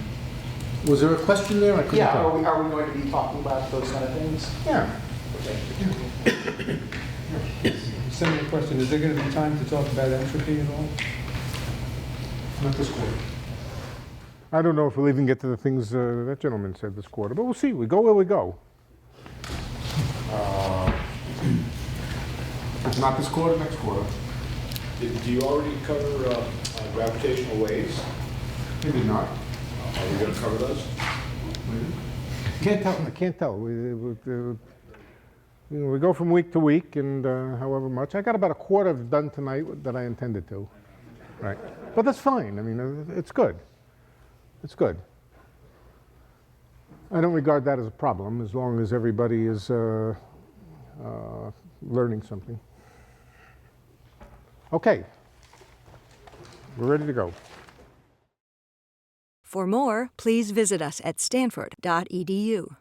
Was there a question there? I couldn't Yeah, tell. are we going to be talking about those kind of things? Yeah. Okay. Send me a question. Is there going to be time to talk about entropy at all? Not this quarter. I don't know if we'll even get to the things that gentleman said this quarter, but we'll see. We go where we go. If not this quarter, next quarter. Do you already cover gravitational waves? We did not. Are we going to cover those? Can't tell. I can't tell. We go from week to week, and however much. I got about a quarter done tonight that I intended to. Right. But that's fine. I mean, it's good. It's good. I don't regard that as a problem as long as everybody is learning something. Okay. We're ready to go. For more, please visit us at stanford.edu.